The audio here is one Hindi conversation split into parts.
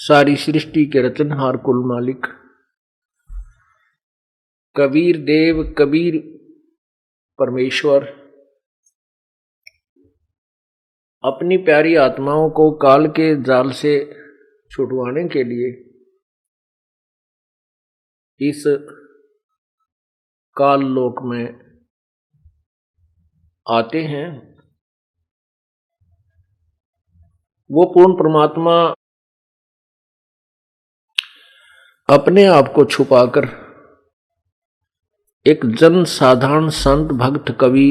सारी सृष्टि के रचनहार कुल मालिक कबीर देव कबीर परमेश्वर अपनी प्यारी आत्माओं को काल के जाल से छुड़वाने के लिए इस काल लोक में आते हैं। वो पूर्ण परमात्मा अपने आप को छुपाकर एक जन साधारण संत भक्त कवि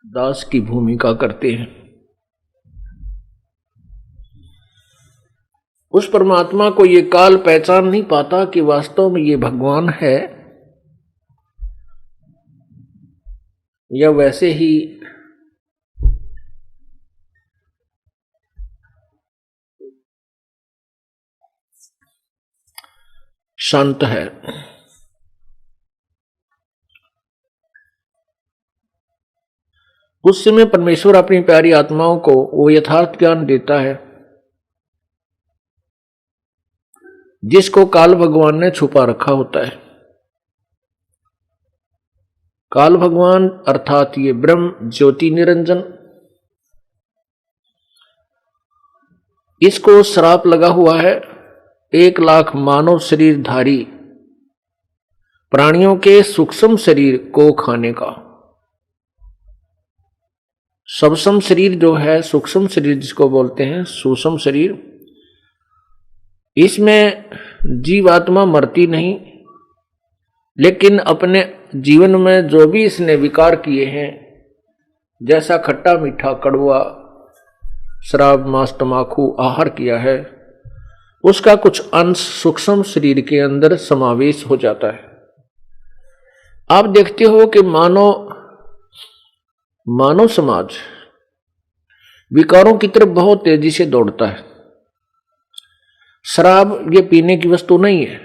दास की भूमिका करते हैं। उस परमात्मा को ये काल पहचान नहीं पाता कि वास्तव में ये भगवान है या वैसे ही शांत है। उस समय परमेश्वर अपनी प्यारी आत्माओं को वो यथार्थ ज्ञान देता है जिसको काल भगवान ने छुपा रखा होता है। काल भगवान अर्थात ये ब्रह्म ज्योति निरंजन, इसको श्राप लगा हुआ है 1,00,000 मानव शरीरधारी प्राणियों के सूक्ष्म शरीर को खाने का। सूक्ष्म शरीर जो है, सूक्ष्म शरीर जिसको बोलते हैं सूक्ष्म शरीर, इसमें जीवात्मा मरती नहीं, लेकिन अपने जीवन में जो भी इसने विकार किए हैं, जैसा खट्टा मीठा कड़वा शराब मांस तमाकू आहार किया है, उसका कुछ अंश सूक्ष्म शरीर के अंदर समावेश हो जाता है। आप देखते हो कि मानव समाज विकारों की तरफ बहुत तेजी से दौड़ता है। शराब ये पीने की वस्तु नहीं है,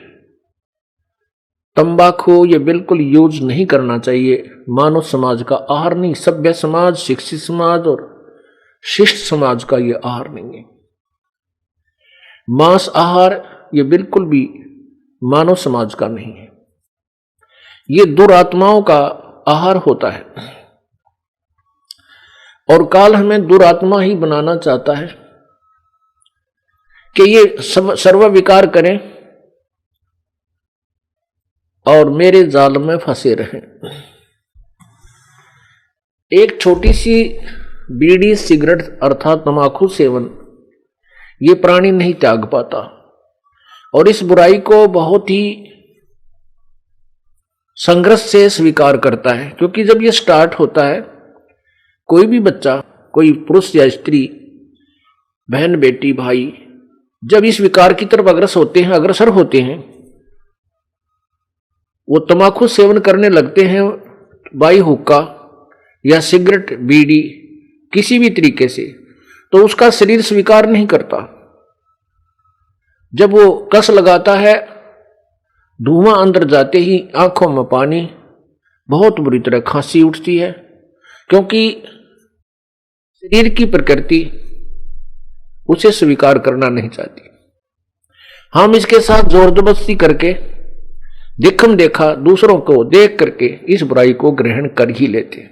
तंबाकू ये बिल्कुल यूज नहीं करना चाहिए, मानव समाज का आहार नहीं। सभ्य समाज, शिक्षित समाज और शिष्ट समाज का ये आहार नहीं है। मांस आहार ये बिल्कुल भी मानव समाज का नहीं है, ये दुरात्माओं का आहार होता है। और काल हमें दुरात्मा ही बनाना चाहता है कि ये सर्व विकार करें और मेरे जाल में फंसे रहें। एक छोटी सी बीड़ी सिगरेट अर्थात तंबाकू सेवन ये प्राणी नहीं त्याग पाता और इस बुराई को बहुत ही संघर्ष से स्वीकार करता है। क्योंकि जब ये स्टार्ट होता है, कोई भी बच्चा, कोई पुरुष या स्त्री, बहन बेटी भाई, जब इस विकार की तरफ अग्रसर होते हैं, वो तंबाकू सेवन करने लगते हैं, बाई हुक्का या सिगरेट बीड़ी किसी भी तरीके से, तो उसका शरीर स्वीकार नहीं करता। जब वो कस लगाता है, धुआं अंदर जाते ही आंखों में पानी, बहुत बुरी तरह खांसी उठती है, क्योंकि शरीर की प्रकृति उसे स्वीकार करना नहीं चाहती। हम इसके साथ जोर जबरदस्ती करके देखम देखा दूसरों को देख करके इस बुराई को ग्रहण कर ही लेते हैं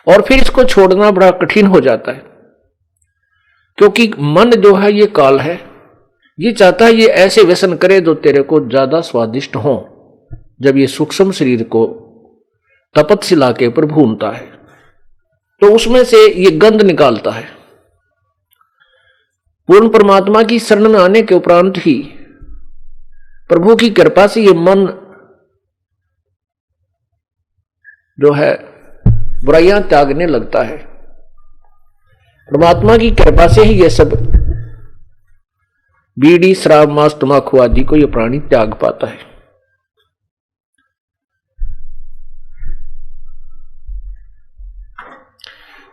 और फिर इसको छोड़ना बड़ा कठिन हो जाता है। क्योंकि मन जो है ये काल है, ये चाहता है ये ऐसे व्यसन करे जो तेरे को ज्यादा स्वादिष्ट हो। जब ये सूक्ष्म शरीर को तपस्या के ऊपर भूनता है तो उसमें से ये गंध निकालता है। पूर्ण परमात्मा की शरण में आने के उपरांत ही प्रभु की कृपा से ये मन जो है बुराइयां त्यागने लगता है। परमात्मा की कृपा से ही ये सब बीड़ी शराब मांस तंबाकू आदि को ये प्राणी त्याग पाता है।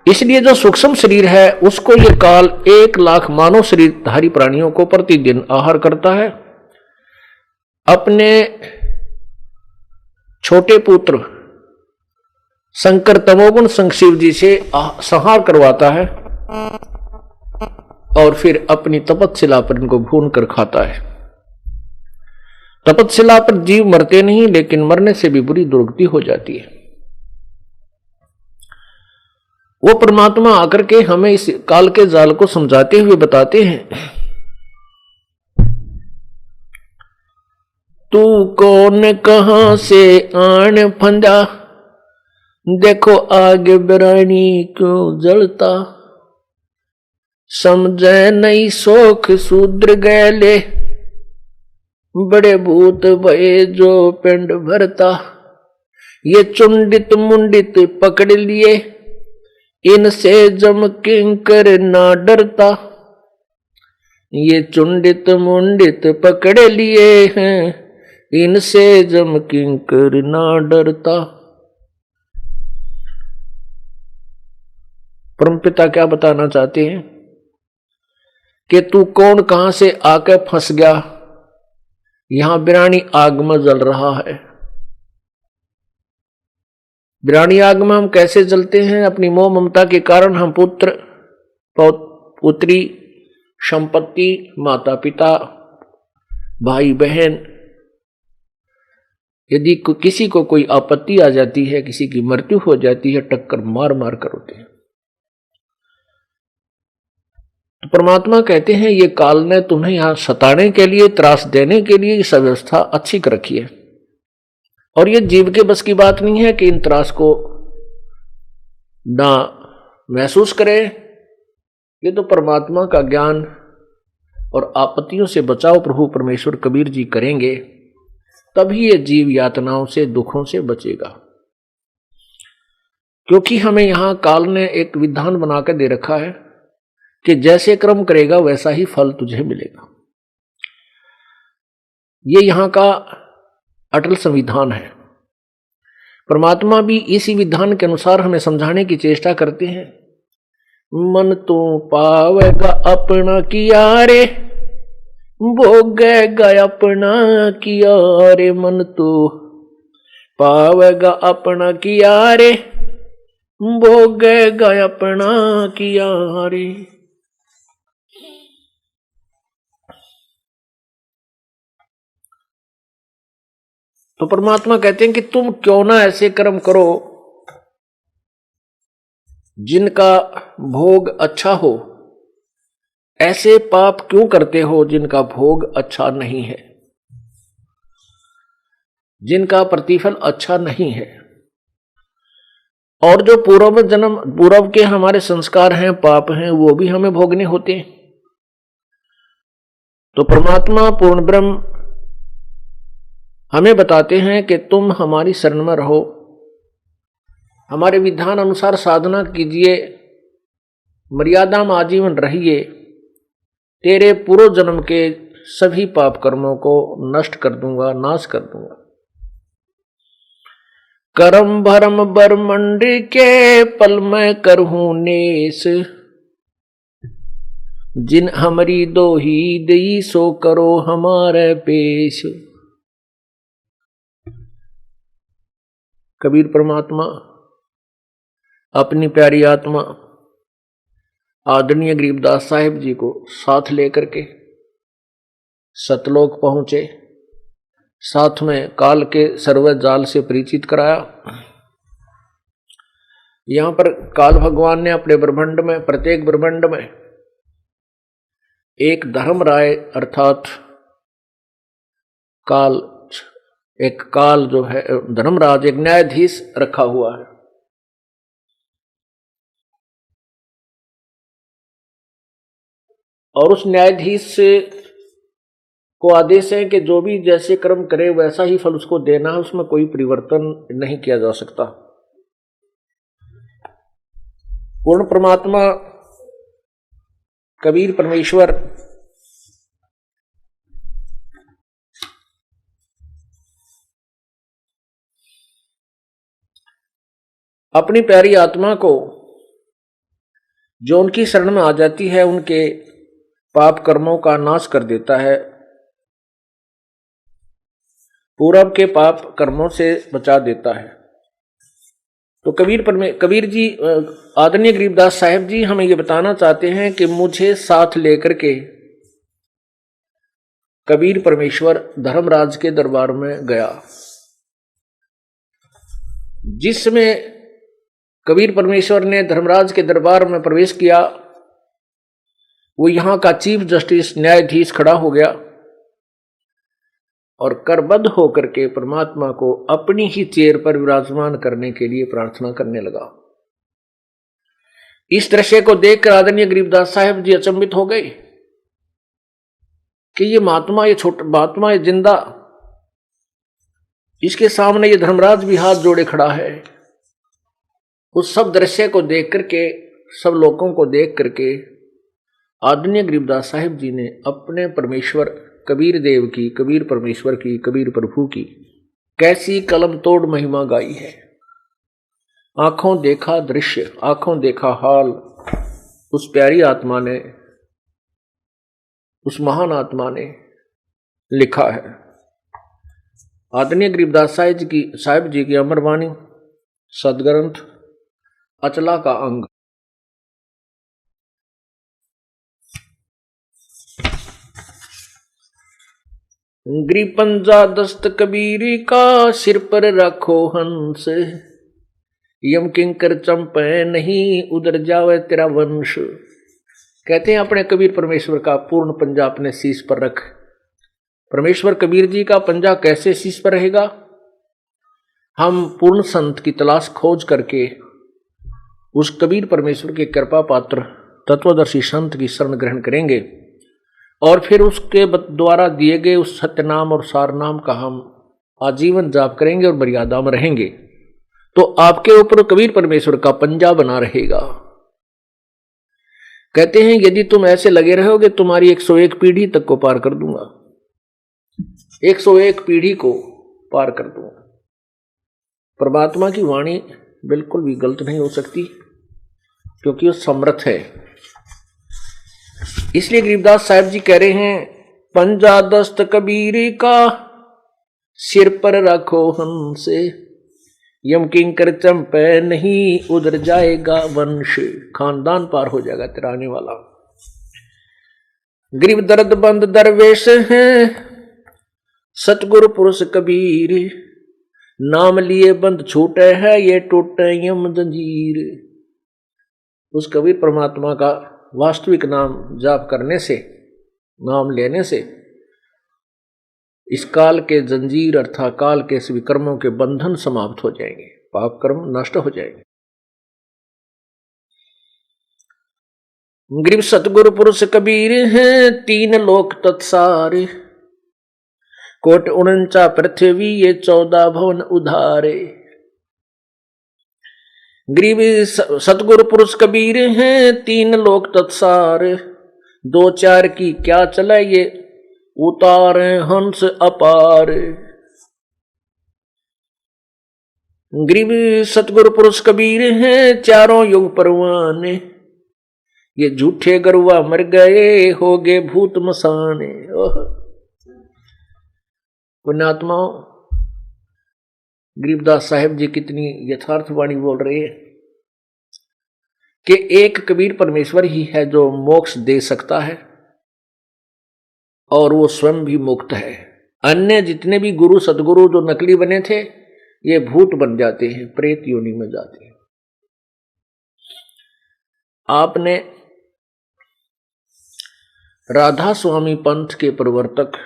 इसलिए जो सूक्ष्म शरीर है उसको ये काल 1,00,000 मानव शरीरधारी प्राणियों को प्रतिदिन आहार करता है। अपने छोटे पुत्र शंकर तमोगुण संग शिव जी से संहार करवाता है और फिर अपनी तपस्या पर इनको भून कर खाता है। तपस्या पर जीव मरते नहीं, लेकिन मरने से भी बुरी दुर्गति हो जाती है। वो परमात्मा आकर के हमें इस काल के जाल को समझाते हुए बताते हैं, तू कौन कहां से आन फंदा, देखो आगे बिरानी क्यों जलता, समझे नहीं शोक शूद्र गैले, बड़े भूत भये जो पिंड भरता, ये चुंडित मुंडित पकड़ लिए, इनसे जम किंकर ना डरता, ये चुंडित मुंडित पकड़ लिए हैं, इनसे जम किंकर ना डरता। परमपिता क्या बताना चाहते हैं कि तू कौन कहां से आके फंस गया, यहां बिरानी आग में जल रहा है। बिरानी आग में हम कैसे जलते हैं? अपनी मोह ममता के कारण हम पुत्र पुत्री, संपत्ति, माता पिता, भाई बहन, यदि किसी को कोई आपत्ति आ जाती है, किसी की मृत्यु हो जाती है, टक्कर मार मार कर होते हैं। तो परमात्मा कहते हैं ये काल ने तुम्हें यहां सताने के लिए, त्रास देने के लिए इस व्यवस्था अच्छी कर रखी है, और ये जीव के बस की बात नहीं है कि इन त्रास को ना महसूस करे। ये तो परमात्मा का ज्ञान और आपत्तियों से बचाव प्रभु परमेश्वर कबीर जी करेंगे, तभी ये जीव यातनाओं से, दुखों से बचेगा। क्योंकि हमें यहां काल ने एक विधान बनाकर दे रखा है कि जैसे कर्म करेगा वैसा ही फल तुझे मिलेगा। ये यहां का अटल संविधान है। परमात्मा भी इसी विधान के अनुसार हमें समझाने की चेष्टा करते हैं। मन तो पावेगा अपना किया रे, भोगेगा अपना किया रे, मन तो पावेगा अपना किया रे, भोगेगा अपना किया रे। तो परमात्मा कहते हैं कि तुम क्यों ना ऐसे कर्म करो जिनका भोग अच्छा हो, ऐसे पाप क्यों करते हो जिनका भोग अच्छा नहीं है, जिनका प्रतिफल अच्छा नहीं है। और जो पूर्व के हमारे संस्कार हैं, पाप हैं, वो भी हमें भोगने होते हैं। तो परमात्मा पूर्ण ब्रह्म हमें बताते हैं कि तुम हमारी शरण में रहो, हमारे विधान अनुसार साधना कीजिए, मर्यादा में आजीवन रहिए, तेरे पूर्व जन्म के सभी पाप कर्मों को नष्ट कर दूंगा, नाश कर दूंगा। कर्म भरम बरमंड के पल में करहूं नेस, जिन हमारी दो ही दई सो करो हमारे पेश। कबीर परमात्मा अपनी प्यारी आत्मा आदरणीय गरीबदास साहिब जी को साथ लेकर के सतलोक पहुंचे, साथ में काल के सर्व जाल से परिचित कराया। यहां पर काल भगवान ने अपने ब्रह्मांड में, प्रत्येक ब्रह्मांड में एक धर्मराय अर्थात काल, एक काल जो है धर्मराज, एक न्यायाधीश रखा हुआ है। और उस न्यायाधीश से को आदेश है कि जो भी जैसे कर्म करे वैसा ही फल उसको देना है, उसमें कोई परिवर्तन नहीं किया जा सकता। पूर्ण परमात्मा कबीर परमेश्वर अपनी प्यारी आत्मा को जो उनकी शरण में आ जाती है, उनके पाप कर्मों का नाश कर देता है, पूर्व के पाप कर्मों से बचा देता है। तो कबीर जी, आदरणीय गरीबदास साहिब जी हमें ये बताना चाहते हैं कि मुझे साथ लेकर के कबीर परमेश्वर धर्मराज के दरबार में गया। जिसमें कबीर परमेश्वर ने धर्मराज के दरबार में प्रवेश किया, वो यहां का चीफ जस्टिस न्यायाधीश खड़ा हो गया और करबद्ध होकर के परमात्मा को अपनी ही चेयर पर विराजमान करने के लिए प्रार्थना करने लगा। इस दृश्य को देखकर आदरणीय गरीबदास साहिब जी अचंभित हो गए कि ये महात्मा, ये छोटा महात्मा, ये जिंदा, इसके सामने ये धर्मराज भी हाथ जोड़े खड़ा है। उस सब दृश्य को देख करके, सब लोगों को देख करके आदरणीय गरीबदास साहिब जी ने अपने परमेश्वर कबीर देव की, कबीर परमेश्वर की, कबीर प्रभु की कैसी कलम तोड़ महिमा गाई है। आंखों देखा दृश्य, आंखों देखा हाल उस प्यारी आत्मा ने, उस महान आत्मा ने लिखा है। आदरणीय गरीबदास साहिब जी की अमरवाणी, सदग्रंथ अचला का अंग। पंजा दस्त कबीरी का, सिर पर रखो हंस, यम किंकर चंपे नहीं, उधर जावे तेरा वंश। कहते हैं अपने कबीर परमेश्वर का पूर्ण पंजा अपने शीश पर रख। परमेश्वर कबीर जी का पंजा कैसे शीश पर रहेगा? हम पूर्ण संत की तलाश खोज करके उस कबीर परमेश्वर के कृपा पात्र तत्वदर्शी संत की शरण ग्रहण करेंगे और फिर उसके द्वारा दिए गए उस सत्यनाम और सारनाम का हम आजीवन जाप करेंगे और मर्यादा में रहेंगे, तो आपके ऊपर कबीर परमेश्वर का पंजा बना रहेगा। कहते हैं यदि तुम ऐसे लगे रहोगे तुम्हारी 101 पीढ़ी तक को पार कर दूंगा, 101 पीढ़ी को पार कर दूंगा। परमात्मा की वाणी बिल्कुल भी गलत नहीं हो सकती क्योंकि वो समर्थ है। इसलिए गरीबदास साहिब जी कह रहे हैं, पंजा दस्त कबीरी का, सिर पर रखो हमसे, यम किंकर चंपे नहीं, उधर जाएगा वंश। खानदान पार हो जाएगा तेरा आने वाला। गरीब दर्द बंद दरवेश हैं, सतगुरु पुरुष कबीर, नाम लिए बंद छूटे है, ये टूटे यम जंजीर। उस कबीर परमात्मा का वास्तविक नाम जाप करने से, नाम लेने से इस काल के जंजीर अर्थात काल के सभी कर्मों के बंधन समाप्त हो जाएंगे, पाप कर्म नष्ट हो जाएंगे। गरीब सतगुरु पुरुष कबीर हैं, 3 लोक तत्सारे, कोट 49 पृथ्वी, ये 14 भवन उधारे। गरीब सतगुरु पुरुष कबीर हैं, 3 लोक तत्सार, 2-4 की क्या चले, ये उतारे हंस अपार। गरीब सतगुरु पुरुष कबीर हैं, 4 युग परवाने, ये झूठे गरुआ मर गए, हो गए भूत मसाने। पुण्यात्माओं, गरीबदास साहिब जी कितनी यथार्थ वाणी बोल रहे हैं कि एक कबीर परमेश्वर ही है जो मोक्ष दे सकता है और वो स्वयं भी मुक्त है। अन्य जितने भी गुरु सदगुरु जो नकली बने थे, ये भूत बन जाते हैं, प्रेत योनि में जाते हैं। आपने राधा स्वामी पंथ के प्रवर्तक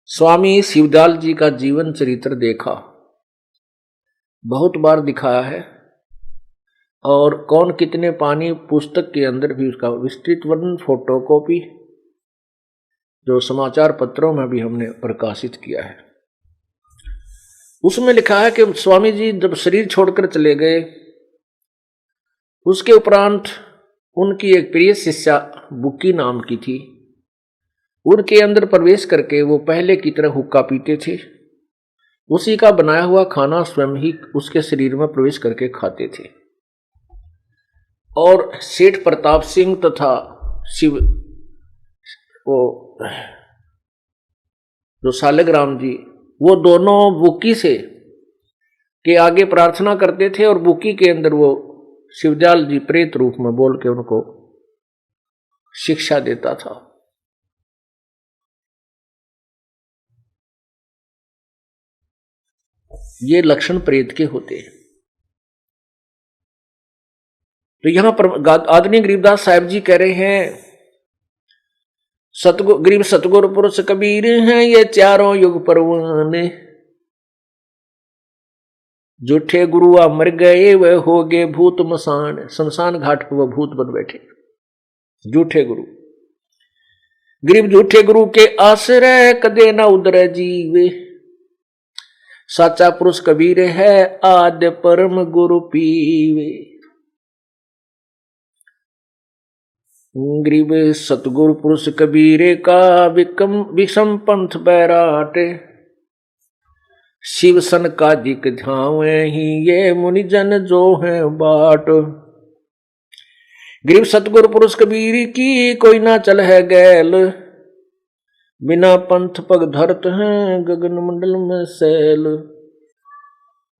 स्वामी शिवदयाल जी का जीवन चरित्र देखा, बहुत बार दिखाया है और कौन कितने पानी पुस्तक के अंदर भी उसका विस्तृत वर्णन, फोटोकॉपी जो समाचार पत्रों में भी हमने प्रकाशित किया है। उसमें लिखा है कि स्वामी जी जब शरीर छोड़कर चले गए, उसके उपरांत उनकी एक प्रिय शिष्या बुक्की नाम की थी, उनके अंदर प्रवेश करके वो पहले की तरह हुक्का पीते थे। उसी का बनाया हुआ खाना स्वयं ही उसके शरीर में प्रवेश करके खाते थे। और सेठ प्रताप सिंह तथा शिव वो जो सालिग्राम जी वो दोनों बुकी से के आगे प्रार्थना करते थे और बुकी के अंदर वो शिवदयाल जी प्रेत रूप में बोल के उनको शिक्षा देता था। ये लक्षण प्रेत के होते हैं। तो यहां पर आदरणीय गरीबदास साहब जी कह रहे हैं, गरीब सतगुरु पुरुष कबीर हैं ये चारों युग परवान, झूठे गुरुआ मर गए वह हो गए भूत मसान, शमशान घाट पर वह भूत बन बैठे झूठे गुरु। गरीब झूठे गुरु के आश्रय कदे ना उदर जीवे, साचा पुरुष कबीर है आद्य परम गुरु पीवे। गरीब सतगुरु पुरुष कबीरे का विषम पंथ बैराट, शिव सन का दिक झावे ही ये मुनि जन जो है बाट। गरीब सतगुरु पुरुष कबीर की कोई ना चल है गैल, बिना पंथ पग धरत हैं गगन मंडल में सैल।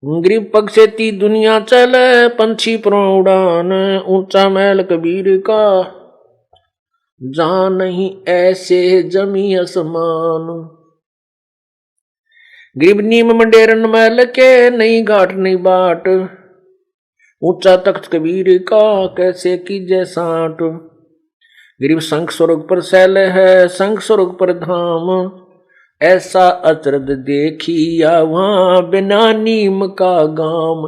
गरीब पग से ती दुनिया चले पंछी पर उड़ान, ऊंचा महल कबीर का जहां नहीं ऐसे जमी आसमान। गरीब नीम मंडेरन महल के नहीं घाट नहीं बाट, ऊंचा तख्त कबीर का कैसे कीजे साठ। गरीब शंख स्वर्ग पर सैल है शंख स्वर्ग पर धाम, ऐसा अचरज देखिया वहां बिना नीम का गाम।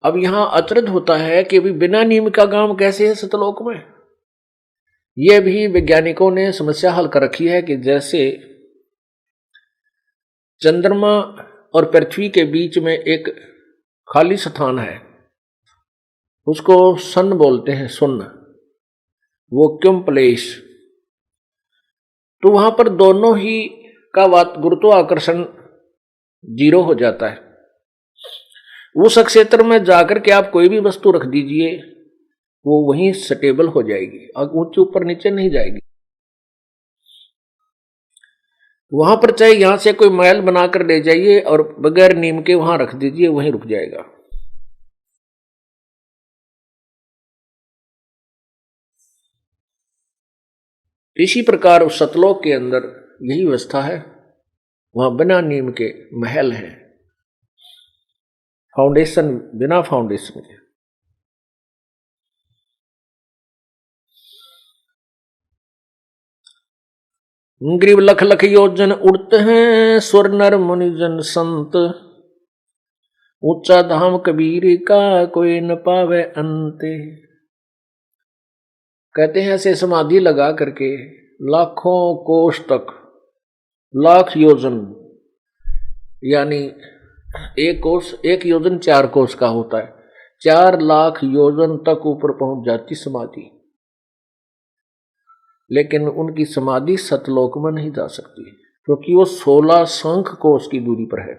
अब यहां अचरज होता है कि अभी बिना नीम का गांव कैसे है सतलोक में। यह भी वैज्ञानिकों ने समस्या हल कर रखी है कि जैसे चंद्रमा और पृथ्वी के बीच में एक खाली स्थान है, उसको सन बोलते हैं, सुन्न वैक्यूम प्लेस। तो वहां पर दोनों ही का गुरुत्वाकर्षण 0 हो जाता है। उस क्षेत्र में जाकर के आप कोई भी वस्तु रख दीजिए वो वहीं स्टेबल हो जाएगी और ऊंचे ऊपर नीचे नहीं जाएगी। वहां पर चाहे यहां से कोई महल बनाकर ले जाइए और बगैर नीम के वहां रख दीजिए वहीं रुक जाएगा। इसी प्रकार उस सतलोक के अंदर यही व्यवस्था है, वहां बिना नीम के महल है, फाउंडेशन बिना फाउंडेशन के। गरीब लख लख योजन उड़ते हैं स्वर नर मुनिजन संत, ऊंचा धाम कबीर का कोई न पावे अंते। कहते हैं ऐसे समाधि लगा करके लाखों कोष तक, लाख योजन यानी एक योजन 4 कोष का होता है, 4 लाख योजन तक ऊपर पहुंच जाती समाधि, लेकिन उनकी समाधि सतलोक में नहीं जा सकती क्योंकि वो 16 शंख कोष की दूरी पर है।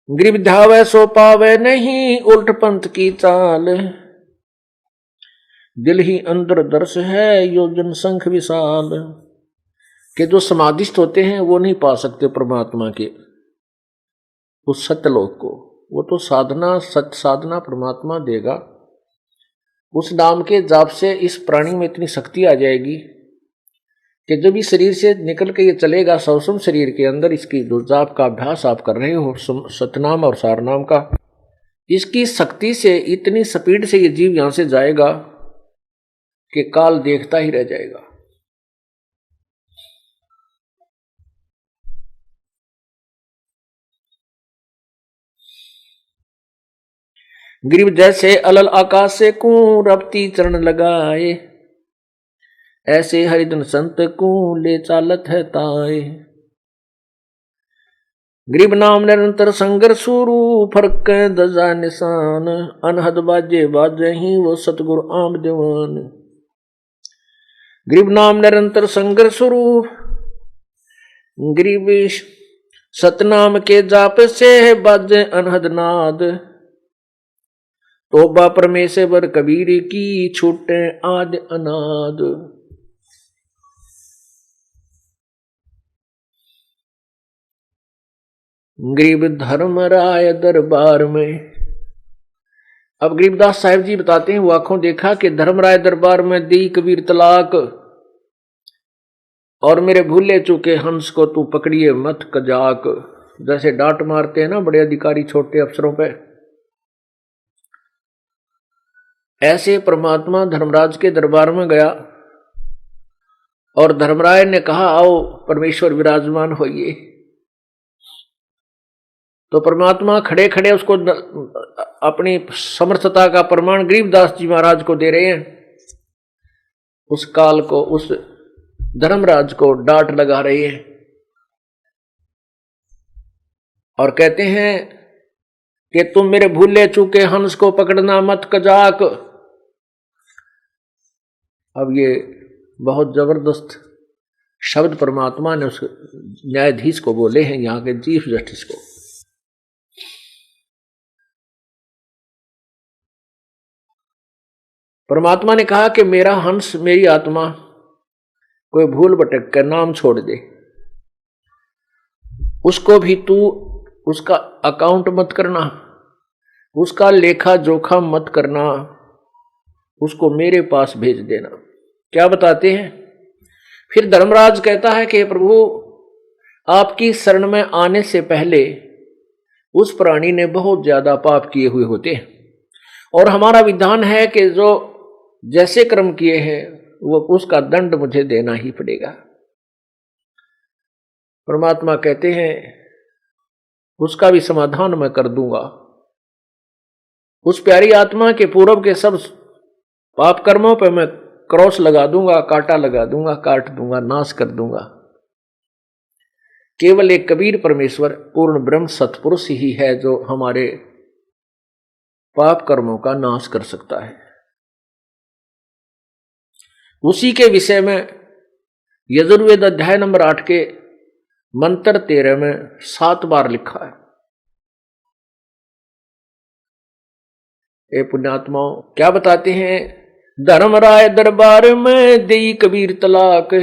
गरीब धावे सो पावे नहीं उल्ट पंथ की चाल, दिल ही अंदर दर्श है योजन शंख विशाल। के जो समाधिस्थ होते हैं वो नहीं पा सकते परमात्मा के उस सत्यलोक को, वो तो साधना सत्य साधना परमात्मा देगा। उस नाम के जाप से इस प्राणी में इतनी शक्ति आ जाएगी कि जब इस शरीर से निकल के ये चलेगा सवसम शरीर के अंदर, इसकी जो जाप का अभ्यास आप कर रहे हो सतनाम और सारनाम का, इसकी शक्ति से इतनी स्पीड से ये जीव यहां से जाएगा कि काल देखता ही रह जाएगा। गरीब जैसे अलल आकाश से कू रपती चरण लगाए, ऐसे हरिजन संत को ले चालत है ताए। गरीब नाम निरंतर संगर शुरू फर्क दजा निशान, अनहद बाजे बाजे ही वो सतगुरु आम दीवान। गरीब नाम निरंतर संगर शुरू, गरीब सतनाम के जाप से बाजे अनहद नाद, तोबा परमेश्वर कबीर की छूटे आद अनाद। गरीब धर्मराय दरबार में। अब गरीबदास साहिब जी बताते हैं, वो आंखों देखा कि धर्मराय दरबार में दी कबीर तलाक, और मेरे भूले चूके हंस को तू पकड़िए मत कजाक। जैसे डांट मारते हैं ना बड़े अधिकारी छोटे अफसरों पे, ऐसे परमात्मा धर्मराज के दरबार में गया और धर्मराय ने कहा आओ परमेश्वर विराजमान होइए। तो परमात्मा खड़े खड़े उसको अपनी समर्थता का प्रमाण गरीबदास जी महाराज को दे रहे हैं। उस काल को, उस धर्मराज को डांट लगा रहे हैं और कहते हैं कि तुम मेरे भूले चूके हंस को पकड़ना मत कजाक। अब ये बहुत जबरदस्त शब्द परमात्मा ने उस न्यायाधीश को बोले हैं, यहां के चीफ जस्टिस को। परमात्मा ने कहा कि मेरा हंस, मेरी आत्मा कोई भूल भटक कर नाम छोड़ दे, उसको भी तू उसका अकाउंट मत करना, उसका लेखा जोखा मत करना, उसको मेरे पास भेज देना। क्या बताते हैं? फिर धर्मराज कहता है कि प्रभु आपकी शरण में आने से पहले उस प्राणी ने बहुत ज्यादा पाप किए हुए होते हैं, और हमारा विधान है कि जो जैसे कर्म किए हैं वो उसका दंड मुझे देना ही पड़ेगा। परमात्मा कहते हैं उसका भी समाधान मैं कर दूंगा। उस प्यारी आत्मा के पूर्व के सब पाप कर्मों पर मैं क्रॉस लगा दूंगा, कांटा लगा दूंगा, काट दूंगा, नाश कर दूंगा। केवल एक कबीर परमेश्वर पूर्ण ब्रह्म सत्पुरुष ही है जो हमारे पाप कर्मों का नाश कर सकता है। उसी के विषय में यजुर्वेद अध्याय नंबर 8 के मंत्र 13 में 7 बार लिखा है। ए पुण्यात्माओं, क्या बताते हैं? धर्मराय दरबार में देई कबीर तलाक,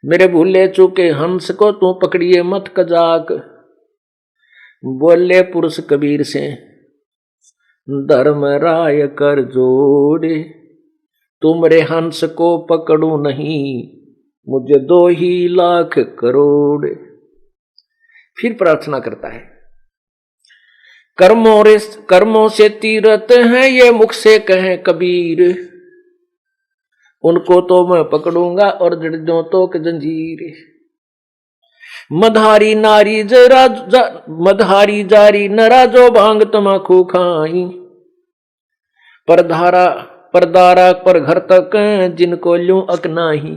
मेरे भूले चूके हंस को तू पकड़िए मत कजाक। बोले पुरुष कबीर से धर्मराय कर जोड़े, तुमरे हंस को पकड़ू नहीं, मुझे 2 ही लाख करोड़। फिर प्रार्थना करता है, कर्मों से तीरथ हैं ये मुख से कहें कबीर, उनको तो मैं पकड़ूंगा और जड़ों तो जंजीर। मधारी जारी नरा जो भांग तमाकू खाई, परदारा पर घर तक जिनको ल्यूं अकनाही।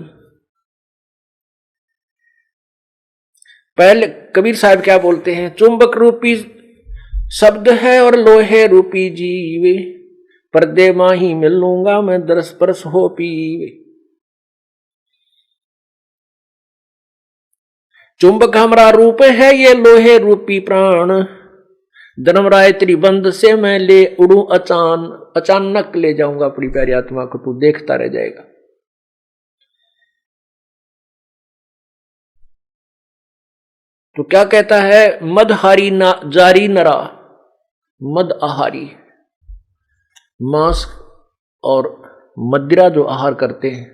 पहले कबीर साहब क्या बोलते हैं? चुंबक रूपी शब्द है और लोहे रूपी जीवे, पर्दे माही मिलूंगा मैं दरस परस हो पीवे। चुंबक हमारा रूप है ये लोहे रूपी प्राण, धर्मराय तेरी बंद से मैं ले उड़ू अचानक ले जाऊंगा अपनी प्यारी आत्मा को, तू देखता रह जाएगा। तो क्या कहता है? मदहारी जारी नरा, मद आहारी, मांस और मदिरा जो आहार करते हैं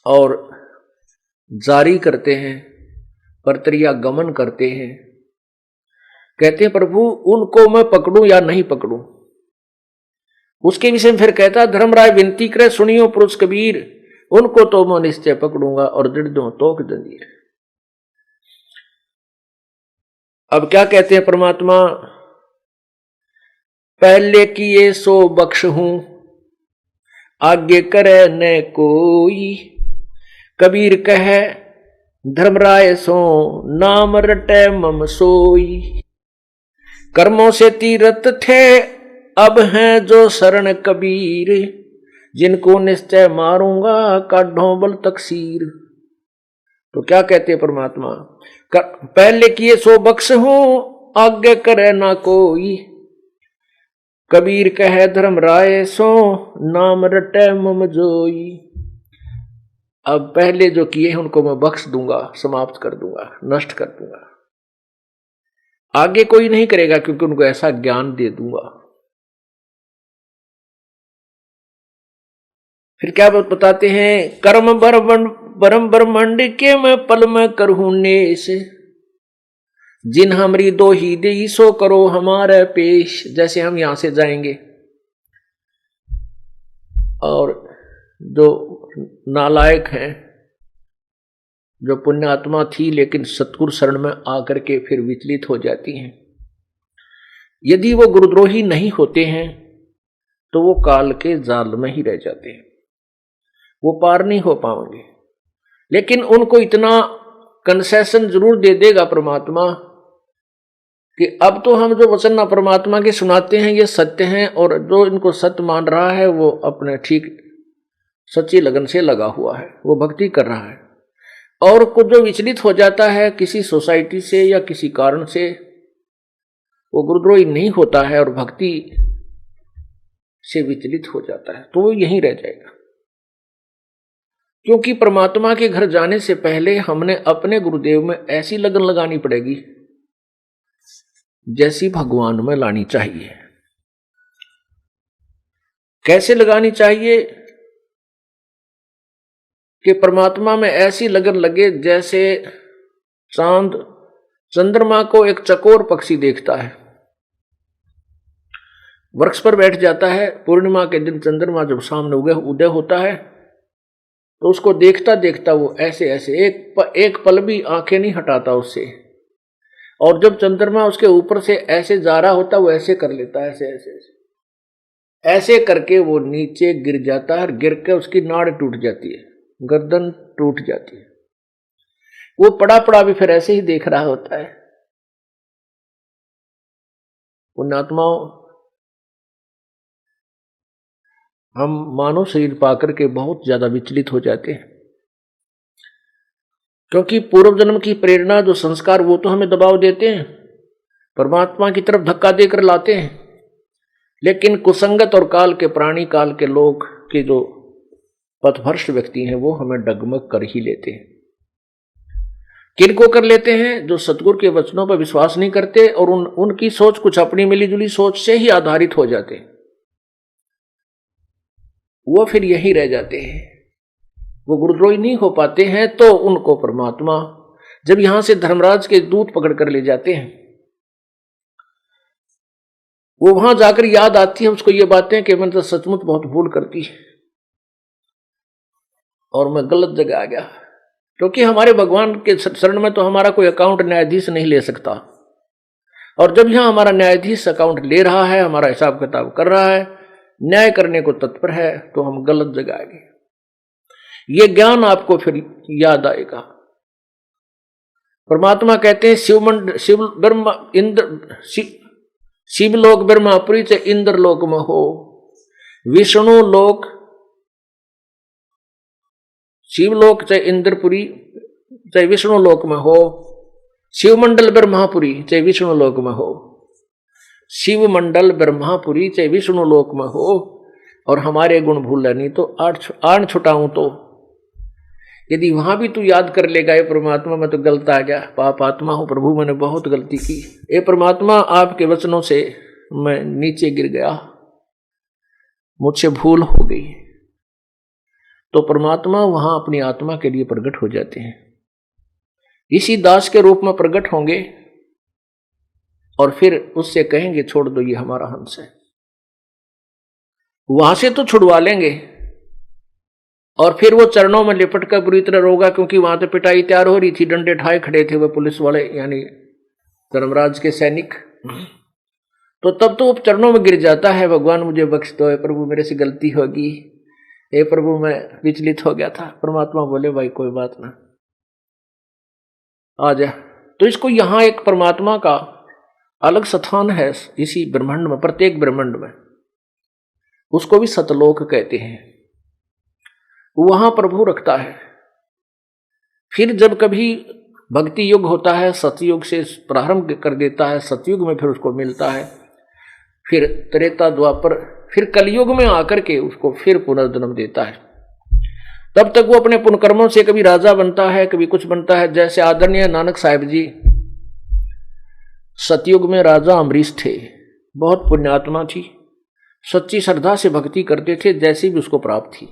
और जारी करते हैं, परतरिया गमन करते हैं, कहते हैं प्रभु उनको मैं पकड़ूं या नहीं पकड़ूं। उसके विषय में फिर कहता धर्मराय विनती करे सुनियो पुरुष कबीर, उनको तो मैं निश्चय पकड़ूंगा और जड़ दूं तो जंजीर। अब क्या कहते हैं परमात्मा? पहले किए सो बख्श हूं, आगे करे न कोई, कबीर कहे धर्मराय सो नाम रटे मम सोई। कर्मों से तीरथ थे अब हैं जो शरण कबीर, जिनको निश्चय मारूंगा काढ़ों बल तकसीर। तो क्या कहते हैं परमात्मा? पहले किए सो बख्श हूं, आगे करे ना कोई, कबीर कहे धर्मराय सो नाम रटे मम जोई। अब पहले जो किए हैं उनको मैं बख्श दूंगा, समाप्त कर दूंगा, नष्ट कर दूंगा। आगे कोई नहीं करेगा, क्योंकि उनको ऐसा ज्ञान दे दूंगा। फिर क्या बताते हैं, कर्म परम ब्रह्मांड के मैं पल में करहूं नेश, जिन हमरी दो ही दे सो करो हमारे पेश। जैसे हम यहां से जाएंगे और जो नालायक हैं, जो पुण्यात्मा थी लेकिन सतगुरु शरण में आकर के फिर विचलित हो जाती हैं, यदि वो गुरुद्रोही नहीं होते हैं तो वो काल के जाल में ही रह जाते हैं, वो पार नहीं हो पाएंगे। लेकिन उनको इतना कंसेशन जरूर दे देगा परमात्मा कि अब तो हम जो वचन ना परमात्मा के सुनाते हैं ये सत्य हैं, और जो इनको सत्य मान रहा है वो अपने ठीक सच्ची लगन से लगा हुआ है, वो भक्ति कर रहा है। और कुछ जो विचलित हो जाता है किसी सोसाइटी से या किसी कारण से, वो गुरुद्रोही नहीं होता है और भक्ति से विचलित हो जाता है, तो वो यहीं रह जाएगा। क्योंकि परमात्मा के घर जाने से पहले हमने अपने गुरुदेव में ऐसी लगन लगानी पड़ेगी जैसी भगवान में लानी चाहिए। कैसे लगानी चाहिए कि परमात्मा में ऐसी लगन लगे जैसे चांद चंद्रमा को एक चकोर पक्षी देखता है, वृक्ष पर बैठ जाता है, पूर्णिमा के दिन चंद्रमा जब सामने उदय होता है तो उसको देखता देखता वो ऐसे ऐसे एक पल भी आंखें नहीं हटाता उससे, और जब चंद्रमा उसके ऊपर से ऐसे जा रहा होता वो ऐसे कर लेता है, ऐसे ऐसे ऐसे ऐसे करके वो नीचे गिर जाता है, गिर के उसकी नाड़ टूट जाती है, गर्दन टूट जाती है। वो पड़ा पड़ा भी फिर ऐसे ही देख रहा होता है। पुण्यात्माओं, हम मानव शरीर पाकर के बहुत ज्यादा विचलित हो जाते हैं, क्योंकि पूर्व जन्म की प्रेरणा जो संस्कार वो तो हमें दबाव देते हैं, परमात्मा की तरफ धक्का देकर लाते हैं। लेकिन कुसंगत और काल के प्राणी, काल के लोग के जो पथभ्रष्ट व्यक्ति हैं वो हमें डगमग कर ही लेते हैं। किनको कर लेते हैं? जो सतगुरु के वचनों पर विश्वास नहीं करते और उनकी सोच कुछ अपनी मिलीजुली सोच से ही आधारित हो जाते हैं, वो फिर यहीं रह जाते हैं, वो गुरुद्रोही नहीं हो पाते हैं। तो उनको परमात्मा जब यहां से धर्मराज के दूत पकड़ कर ले जाते हैं, वो वहां जाकर याद आती है उसको ये बातें कि मैंने तो सचमुच बहुत भूल करती और मैं गलत जगह आ गया। क्योंकि हमारे भगवान के शरण में तो हमारा कोई अकाउंट न्यायाधीश नहीं ले सकता, और जब यहां हमारा न्यायाधीश अकाउंट ले रहा है, हमारा हिसाब किताब कर रहा है, न्याय करने को तत्पर है, तो हम गलत जगह आ गए। ये ज्ञान आपको फिर याद आएगा। परमात्मा कहते हैं शिव ब्रह्मा इंद्र शिवलोक ब्रह्मापुरी से इंद्र लोक में हो, विष्णु लोक शिवलोक चाहे इंद्रपुरी चाहे विष्णु लोक में हो, शिवमंडल ब्रह्मापुरी चाहे विष्णु लोक में हो, शिवमंडल ब्रह्मापुरी चाहे विष्णु लोक में हो, और हमारे गुण भूल नहीं तो आण छुटाऊं तो यदि वहां भी तू याद कर लेगा, ये परमात्मा मैं तो गलत आ गया, पाप आत्मा हूं प्रभु, मैंने बहुत गलती की, ये परमात्मा आपके वचनों से मैं नीचे गिर गया, मुझसे भूल हो गई, तो परमात्मा वहां अपनी आत्मा के लिए प्रकट हो जाते हैं। इसी दास के रूप में प्रकट होंगे और फिर उससे कहेंगे छोड़ दो, ये हमारा हंस है। वहां से तो छुड़वा लेंगे और फिर वो चरणों में लिपट कर बुरी तरह रोगा, क्योंकि वहां तो पिटाई तैयार हो रही थी, डंडे ठाए खड़े थे वो पुलिस वाले यानी धर्मराज के सैनिक। तो तब तो वो चरणों में गिर जाता है, भगवान मुझे बख्श दो, प्रभु मेरे से गलती होगी, हे प्रभु मैं विचलित हो गया था। परमात्मा बोले भाई कोई बात ना, आ जा। तो इसको यहां एक परमात्मा का अलग स्थान है इसी ब्रह्मांड में, प्रत्येक ब्रह्मांड में, उसको भी सतलोक कहते हैं, वहां प्रभु रखता है। फिर जब कभी भक्ति युग होता है, सतयुग से प्रारंभ कर देता है, सतयुग में फिर उसको मिलता है, फिर त्रेता द्वापर, फिर कलयुग में आकर के उसको फिर पुनर्जन्म देता है। तब तक वो अपने पुण्यकर्मों से कभी राजा बनता है, कभी कुछ बनता है। जैसे आदरणीय नानक साहिब जी सतयुग में राजा अम्बरीश थे, बहुत पुण्यात्मा थी, सच्ची श्रद्धा से भक्ति करते थे, जैसी भी उसको प्राप्त थी।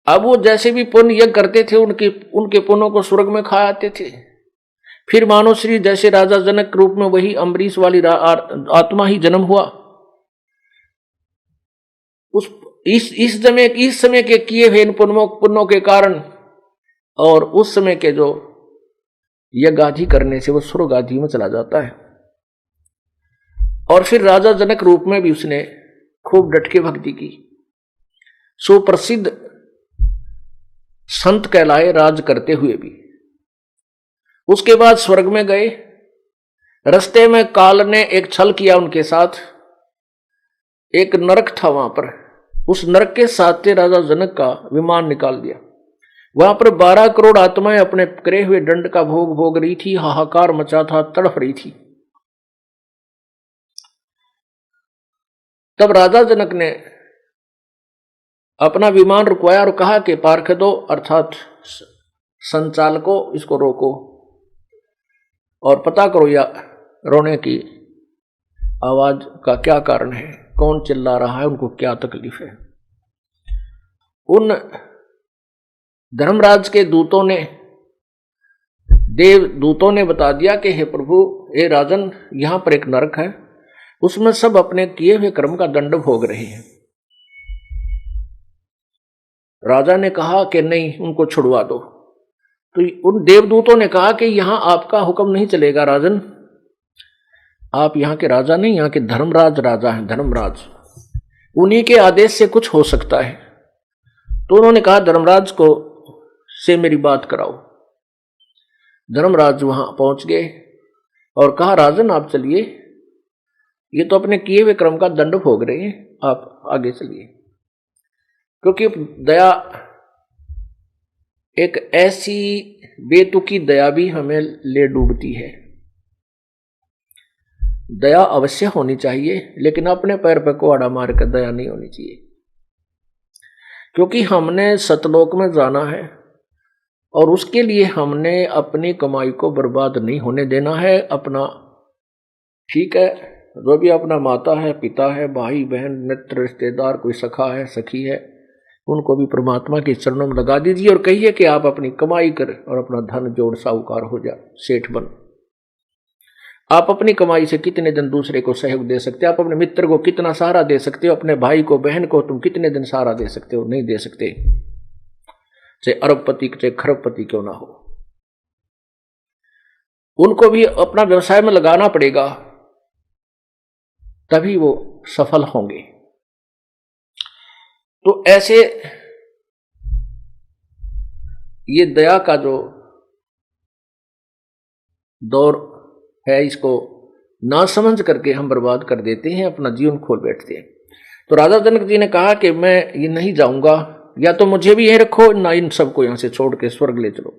अब वो जैसे भी पुण्य यज्ञ करते थे उनके पुण्यों को स्वर्ग में खा आते थे। फिर मानो श्री जैसे राजा जनक के रूप में वही अम्बरीश वाली आत्मा ही जन्म हुआ। इस समय के किए हुए इन पुण्यों के कारण और उस समय के जो यज्ञ आदि करने से वो स्वर्ग आदि में चला जाता है। और फिर राजा जनक रूप में भी उसने खूब डट के भक्ति की, सुप्रसिद्ध संत कहलाए राज करते हुए भी। उसके बाद स्वर्ग में गए। रास्ते में काल ने एक छल किया उनके साथ। एक नरक था वहां पर, उस नरक के साथ से राजा जनक का विमान निकाल दिया। वहां पर 12 करोड़ आत्माएं अपने करे हुए दंड का भोग भोग रही थी, हाहाकार मचा था, तड़फ रही थी। तब राजा जनक ने अपना विमान रुकवाया और कहा कि पार्षदों अर्थात संचालकों इसको रोको और पता करो या रोने की आवाज का क्या कारण है, कौन चिल्ला रहा है, उनको क्या तकलीफ है। उन धर्मराज के दूतों ने, देव दूतों ने बता दिया कि हे प्रभु, हे राजन, यहां पर एक नरक है, उसमें सब अपने किए हुए कर्म का दंड भोग रहे हैं। राजा ने कहा कि नहीं, उनको छुड़वा दो। तो उन देवदूतों ने कहा कि यहां आपका हुक्म नहीं चलेगा राजन, आप यहां के राजा नहीं, यहां के धर्मराज राजा हैं, धर्मराज, उन्हीं के आदेश से कुछ हो सकता है। तो उन्होंने कहा धर्मराज को से मेरी बात कराओ। धर्मराज वहां पहुंच गए और कहा राजन आप चलिए, ये तो अपने किए हुए कर्म का दंड भोग रहे हैं, आप आगे चलिए। क्योंकि दया, एक ऐसी बेतुकी दया भी हमें ले डूबती है। दया अवश्य होनी चाहिए, लेकिन अपने पैर पर कुहाड़ा मार कर दया नहीं होनी चाहिए। क्योंकि हमने सतलोक में जाना है और उसके लिए हमने अपनी कमाई को बर्बाद नहीं होने देना है। अपना, ठीक है, जो भी अपना माता है, पिता है, भाई बहन, मित्र, रिश्तेदार, कोई सखा है, सखी है, उनको भी परमात्मा के चरणों में लगा दीजिए और कहिए कि आप अपनी कमाई कर और अपना धन जोड़ साहूकार हो जा, सेठ बन। आप अपनी कमाई से कितने दिन दूसरे को सहयोग दे सकते हो? आप अपने मित्र को कितना सहारा दे सकते हो? अपने भाई को, बहन को तुम कितने दिन सहारा दे सकते हो? नहीं दे सकते, चाहे अरबपति चाहे खरबपति क्यों ना हो। उनको भी अपना व्यवसाय में लगाना पड़ेगा, तभी वो सफल होंगे। तो ऐसे ये दया का जो दौर है, इसको ना समझ करके हम बर्बाद कर देते हैं, अपना जीवन खोल बैठते हैं। तो राजा जनक जी ने कहा कि मैं ये नहीं जाऊंगा, या तो मुझे भी यहीं रखो, ना इन सबको यहां से छोड़ के स्वर्ग ले चलो।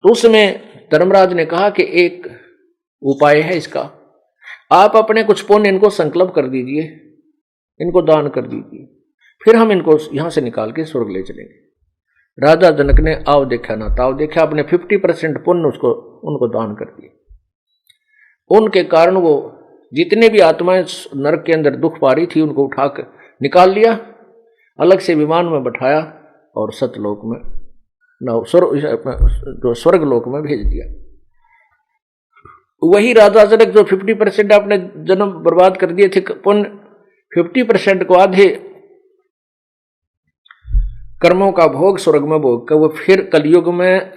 तो उसमें धर्मराज ने कहा कि एक उपाय है इसका, आप अपने कुछ पुण्य इनको संकल्प कर दीजिए, इनको दान कर दीजिए, फिर हम इनको यहां से निकाल के स्वर्ग ले चलेंगे। राजा जनक ने आव देखा ना ताव देखा, अपने 50% पुण्य उनको दान कर दिए। उनके कारण वो जितने भी आत्माएं नरक के अंदर दुख पा रही थी, उनको उठाकर निकाल लिया, अलग से विमान में बैठाया और सतलोक में स्वर्ग लोक में भेज दिया। वही राजा जनक जो 50% अपने जन्म बर्बाद कर दिए थे पुण्य, 50% को आधे कर्मों का भोग स्वर्ग में भोग कर वो फिर कलयुग में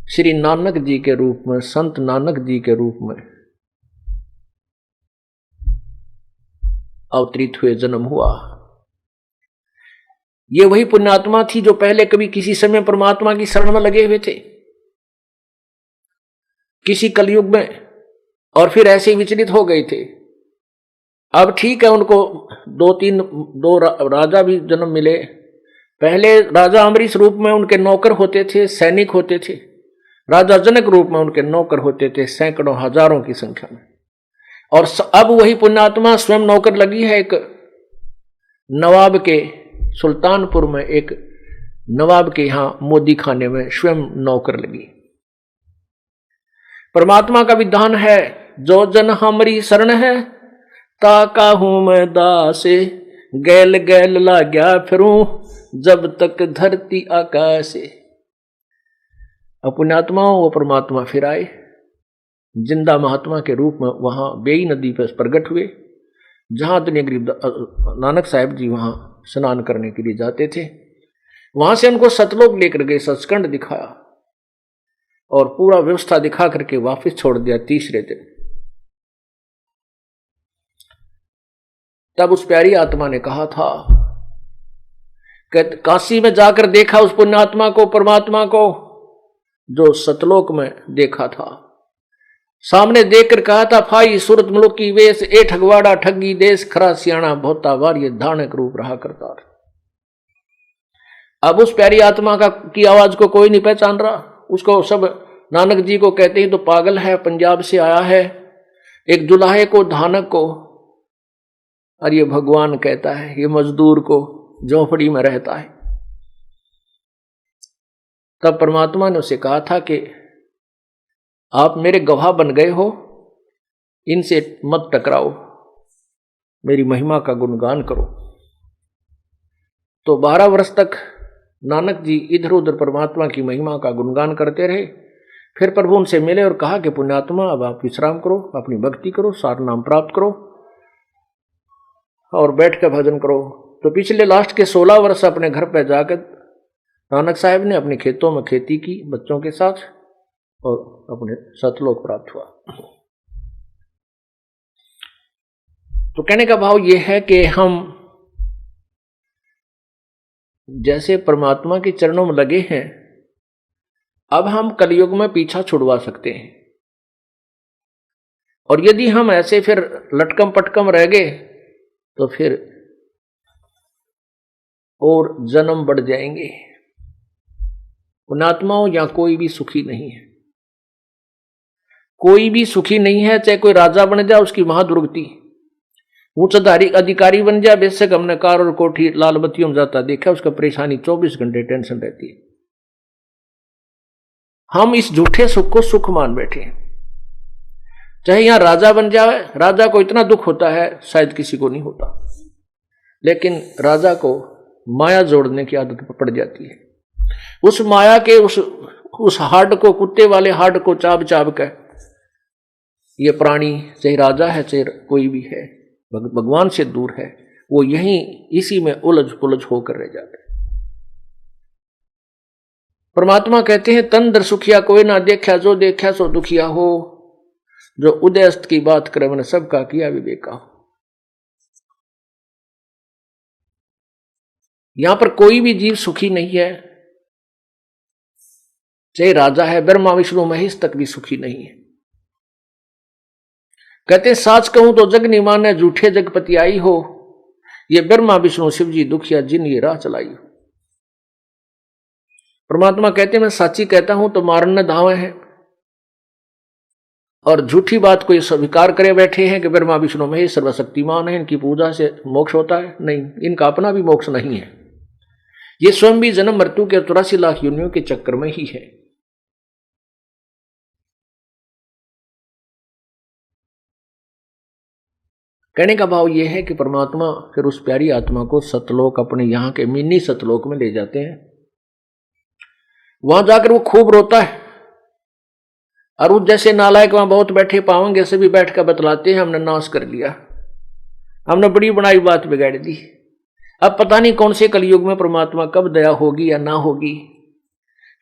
श्री नानक जी के रूप में, संत नानक जी के रूप में अवतरित हुए, जन्म हुआ। ये वही पुण्यात्मा थी जो पहले कभी किसी समय परमात्मा की शरण में लगे हुए थे, किसी कलयुग में, और फिर ऐसे विचलित हो गए थे। अब ठीक है, उनको दो राजा भी जन्म मिले। पहले राजा अम्बरीश रूप में उनके नौकर होते थे, सैनिक होते थे। राजा जनक रूप में उनके नौकर होते थे सैकड़ों हजारों की संख्या में। और अब वही पुण्यात्मा स्वयं नौकर लगी है। एक नवाब के, सुल्तानपुर में एक नवाब के यहां मोदी खाने में स्वयं नौकर लगी। परमात्मा का विधान है, जो जन हमारी शरण है, ताका हूं मैं दासे, गैल गैल ला गया फिरूं, जब तक धरती आकाश। पुण्यात्माओं वो परमात्मा फिर आए, जिंदा महात्मा के रूप में वहां बेई नदी पर प्रकट हुए, जहां दुनिया गरीब नानक साहब जी वहां स्नान करने के लिए जाते थे। वहां से उनको सतलोक लेकर गए, सचखंड दिखाया और पूरा व्यवस्था दिखा करके वापस छोड़ दिया तीसरे दिन। तब उस प्यारी आत्मा ने कहा था कि काशी में जाकर देखा उस पुण्यात्मा को, परमात्मा को, जो सतलोक में देखा था। सामने देखकर कहा था, फाई सूरत मुलुक की वेश, ए ठगवाड़ा ठगी देश, खरा सियाणा भोता वार, ये धानक रूप रहा करता। अब उस प्यारी आत्मा की आवाज को कोई नहीं पहचान रहा। उसको सब नानक जी को कहते हैं तो पागल है, पंजाब से आया है, एक दुल्हे को धानक को, और ये भगवान कहता है, ये मजदूर को झोंपड़ी में रहता है। तब परमात्मा ने उसे कहा था कि आप मेरे गवाह बन गए हो, इनसे मत टकराओ, मेरी महिमा का गुणगान करो। तो 12 वर्ष तक नानक जी इधर उधर परमात्मा की महिमा का गुणगान करते रहे। फिर प्रभु उनसे मिले और कहा कि पुण्यात्मा, अब आप विश्राम करो, अपनी भक्ति करो, सार नाम प्राप्त करो और बैठ कर भजन करो। तो पिछले लास्ट के 16 वर्ष अपने घर पर जाकर नानक साहब ने अपने खेतों में खेती की बच्चों के साथ और अपने सतलोक प्राप्त हुआ। तो कहने का भाव यह है कि हम जैसे परमात्मा के चरणों में लगे हैं, अब हम कलयुग में पीछा छुड़वा सकते हैं। और यदि हम ऐसे फिर लटकम पटकम रह गए तो फिर और जन्म बढ़ जाएंगे। पुण्यात्माओं, यहां कोई भी सुखी नहीं है, कोई भी सुखी नहीं है। चाहे कोई राजा बन जाए, उसकी महादुर्गति, उच्च अधिकारी बन जाए, बेशक हमने कार और कोठी लाल बत्तियों में जाता देखा, उसका परेशानी 24 घंटे टेंशन रहती है। हम इस झूठे सुख को सुख मान बैठे हैं। चाहे यहां राजा बन जाए, राजा को इतना दुख होता है शायद किसी को नहीं होता, लेकिन राजा को माया जोड़ने की आदत पड़ जाती है। उस माया के उस हाड को, कुत्ते वाले हाड को चाब चाब कर ये प्राणी, चाहे राजा है चाहे कोई भी है, भगवान से दूर है, वो यहीं इसी में उलझ पुलझ होकर रह जाता है। परमात्मा कहते हैं, तन दर सुखिया कोई ना देखा, जो देखा सो दुखिया हो, जो उदय अस्त की बात करे मैंने सबका किया विवेका हो। यहां पर कोई भी जीव सुखी नहीं है, चाहे राजा है, ब्रह्मा विष्णु महेश तक भी सुखी नहीं है। कहते साच कहूं तो जग नहीं माने, झूठे जगपति आई हो, ये ब्रह्मा विष्णु शिव जी दुखिया जिन ये राह चलाई हो। परमात्मा कहते मैं साची कहता हूं तो मारने धावे हैं, और झूठी बात को ये स्वीकार करे बैठे हैं कि ब्रह्मा विष्णु महेश सर्वशक्तिमान है, इनकी पूजा से मोक्ष होता है। नहीं, इनका अपना भी मोक्ष नहीं है, ये स्वयं भी जन्म मृत्यु के 84 लाख योनियों के चक्कर में ही है। कहने का भाव यह है कि परमात्मा फिर उस प्यारी आत्मा को सतलोक, अपने यहां के मिनी सतलोक में ले जाते हैं। वहां जाकर वो खूब रोता है, और उस जैसे नालायक वहां बहुत बैठे पाएंगे, सभी बैठ कर बतलाते हैं हमने नाश कर लिया, हमने बड़ी बनाई बात बिगाड़ दी। अब पता नहीं कौन से कलयुग में परमात्मा कब दया होगी या ना होगी,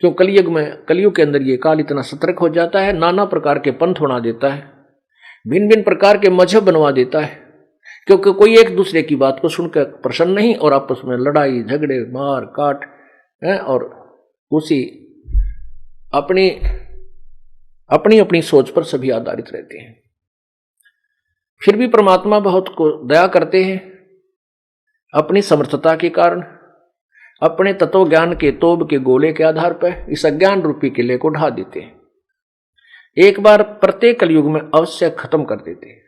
क्यों कलयुग के अंदर ये काल इतना सतर्क हो जाता है, नाना प्रकार के पंथ बना देता है, भिन्न भिन्न प्रकार के मजहब बनवा देता है, क्योंकि कोई एक दूसरे की बात को सुनकर प्रसन्न नहीं, और आपस में लड़ाई झगड़े मार काट है, और उसी अपनी अपनी अपनी सोच पर सभी आधारित रहते हैं। फिर भी परमात्मा बहुत को दया करते हैं, अपनी समर्थता के कारण, अपने तत्व ज्ञान के तोब के गोले के आधार पर इस अज्ञान रूपी किले को ढा देते हैं। एक बार प्रत्येक कलयुग में अवश्य खत्म कर देते हैं,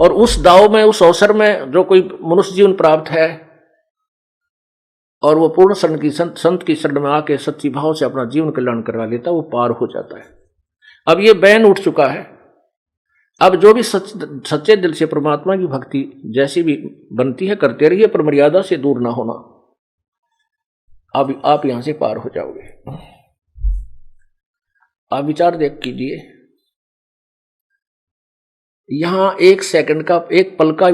और उस दाव में, उस अवसर में जो कोई मनुष्य जीवन प्राप्त है और वो पूर्ण संत की शरण में आके सच्ची भाव से अपना जीवन कल्याण करवा लेता, वो पार हो जाता है। अब ये बैन उठ चुका है। अब जो भी सच्चे दिल से परमात्मा की भक्ति जैसी भी बनती है करते रहिए, पर मर्यादा से दूर ना होना। अब आप यहां से पार हो जाओगे। आप विचार देख कीजिए, यहां एक सेकंड का, एक पल का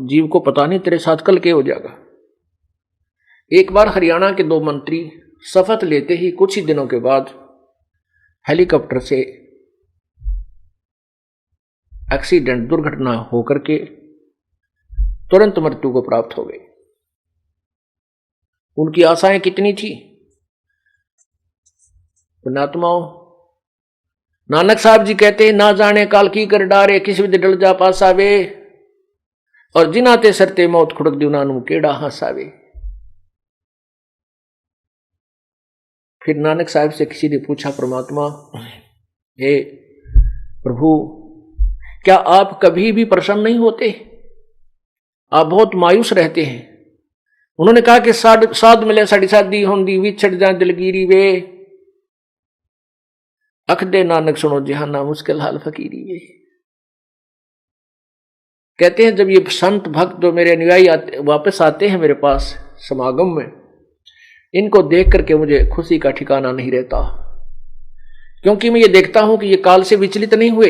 जीव को पता नहीं तेरे साथ कल क्या हो जाएगा। एक बार हरियाणा के 2 मंत्री शपथ लेते ही कुछ ही दिनों के बाद हेलीकॉप्टर से एक्सीडेंट, दुर्घटना होकर के तुरंत मृत्यु को प्राप्त हो गई। उनकी आशाएं कितनी थी। पुण्यात्माओं, नानक साहब जी कहते हैं, ना जाने काल की कर डारे, किस विद डल जा पासावे, और जिनाते सरते मौत खुड़क दीनानु केड़ा हंसावे। फिर नानक साहब से किसी ने पूछा, परमात्मा, हे प्रभु, क्या आप कभी भी प्रसन्न नहीं होते? आप बहुत मायूस रहते हैं। उन्होंने कहा कि साध मिले साड़ी शादी होंदी, विछड़ जा दिलगिरी वे, अख दे नानक सुनो जहाना मुश्किल हाल फकीरी वे। कहते हैं जब ये संत भक्त जो मेरे अनुयायी वापस आते हैं मेरे पास समागम में, इनको देख करके मुझे खुशी का ठिकाना नहीं रहता, क्योंकि मैं ये देखता हूं कि ये काल से विचलित नहीं हुए,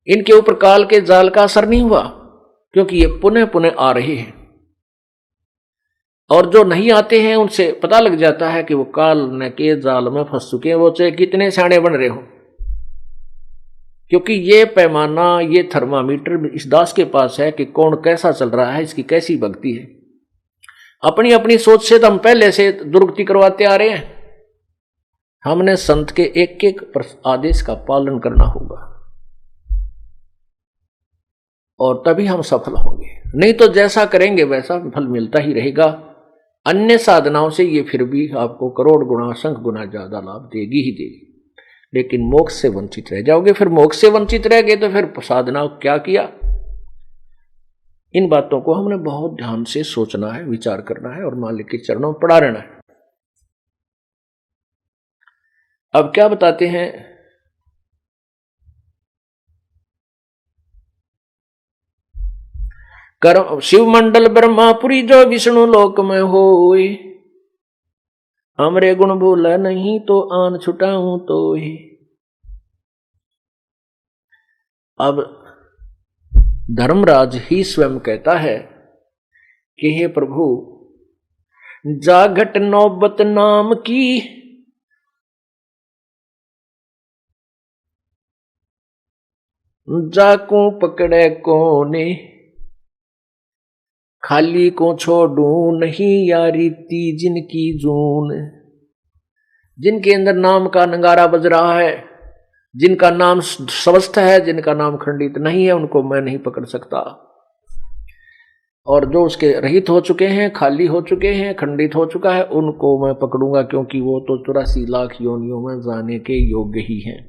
इनके ऊपर काल के जाल का असर नहीं हुआ, क्योंकि ये पुनः पुनः आ रहे हैं। और जो नहीं आते हैं उनसे पता लग जाता है कि वो काल न के जाल में फंस चुके हैं, वो चाहे कितने सियाने बन रहे हो, क्योंकि ये पैमाना, ये थर्मामीटर इस दास के पास है कि कौन कैसा चल रहा है, इसकी कैसी भक्ति है। अपनी अपनी सोच से तो हम पहले से दुर्गति करवाते आ रहे हैं। हमने संत के एक एक आदेश का पालन करना होगा और तभी हम सफल होंगे, नहीं तो जैसा करेंगे वैसा फल मिलता ही रहेगा। अन्य साधनाओं से ये फिर भी आपको करोड़ गुना, असंख्य गुना ज्यादा लाभ देगी ही देगी, लेकिन मोक्ष से वंचित रह जाओगे। फिर मोक्ष से वंचित रह गए तो फिर साधना क्या किया? इन बातों को हमने बहुत ध्यान से सोचना है, विचार करना है और मालिक के चरणों में पड़ा रहना है। अब क्या बताते हैं, कर्म शिव मंडल ब्रह्मापुरी जो विष्णु लोक में होए, हमरे गुण भूल नहीं तो आन छुटाऊं तो ही। अब धर्मराज ही स्वयं कहता है कि हे प्रभु, जागट नौबत नाम की, जाकू पकड़े कोने, खाली को छोड़ू नहीं यारी ती जिनकी जून। जिनके अंदर नाम का नगारा बज रहा है, जिनका नाम स्वस्थ है, जिनका नाम खंडित नहीं है, उनको मैं नहीं पकड़ सकता। और जो उसके रहित हो चुके हैं, खाली हो चुके हैं, खंडित हो चुका है, उनको मैं पकड़ूंगा, क्योंकि वो तो 84 लाख योनियों में जाने के योग्य ही हैं।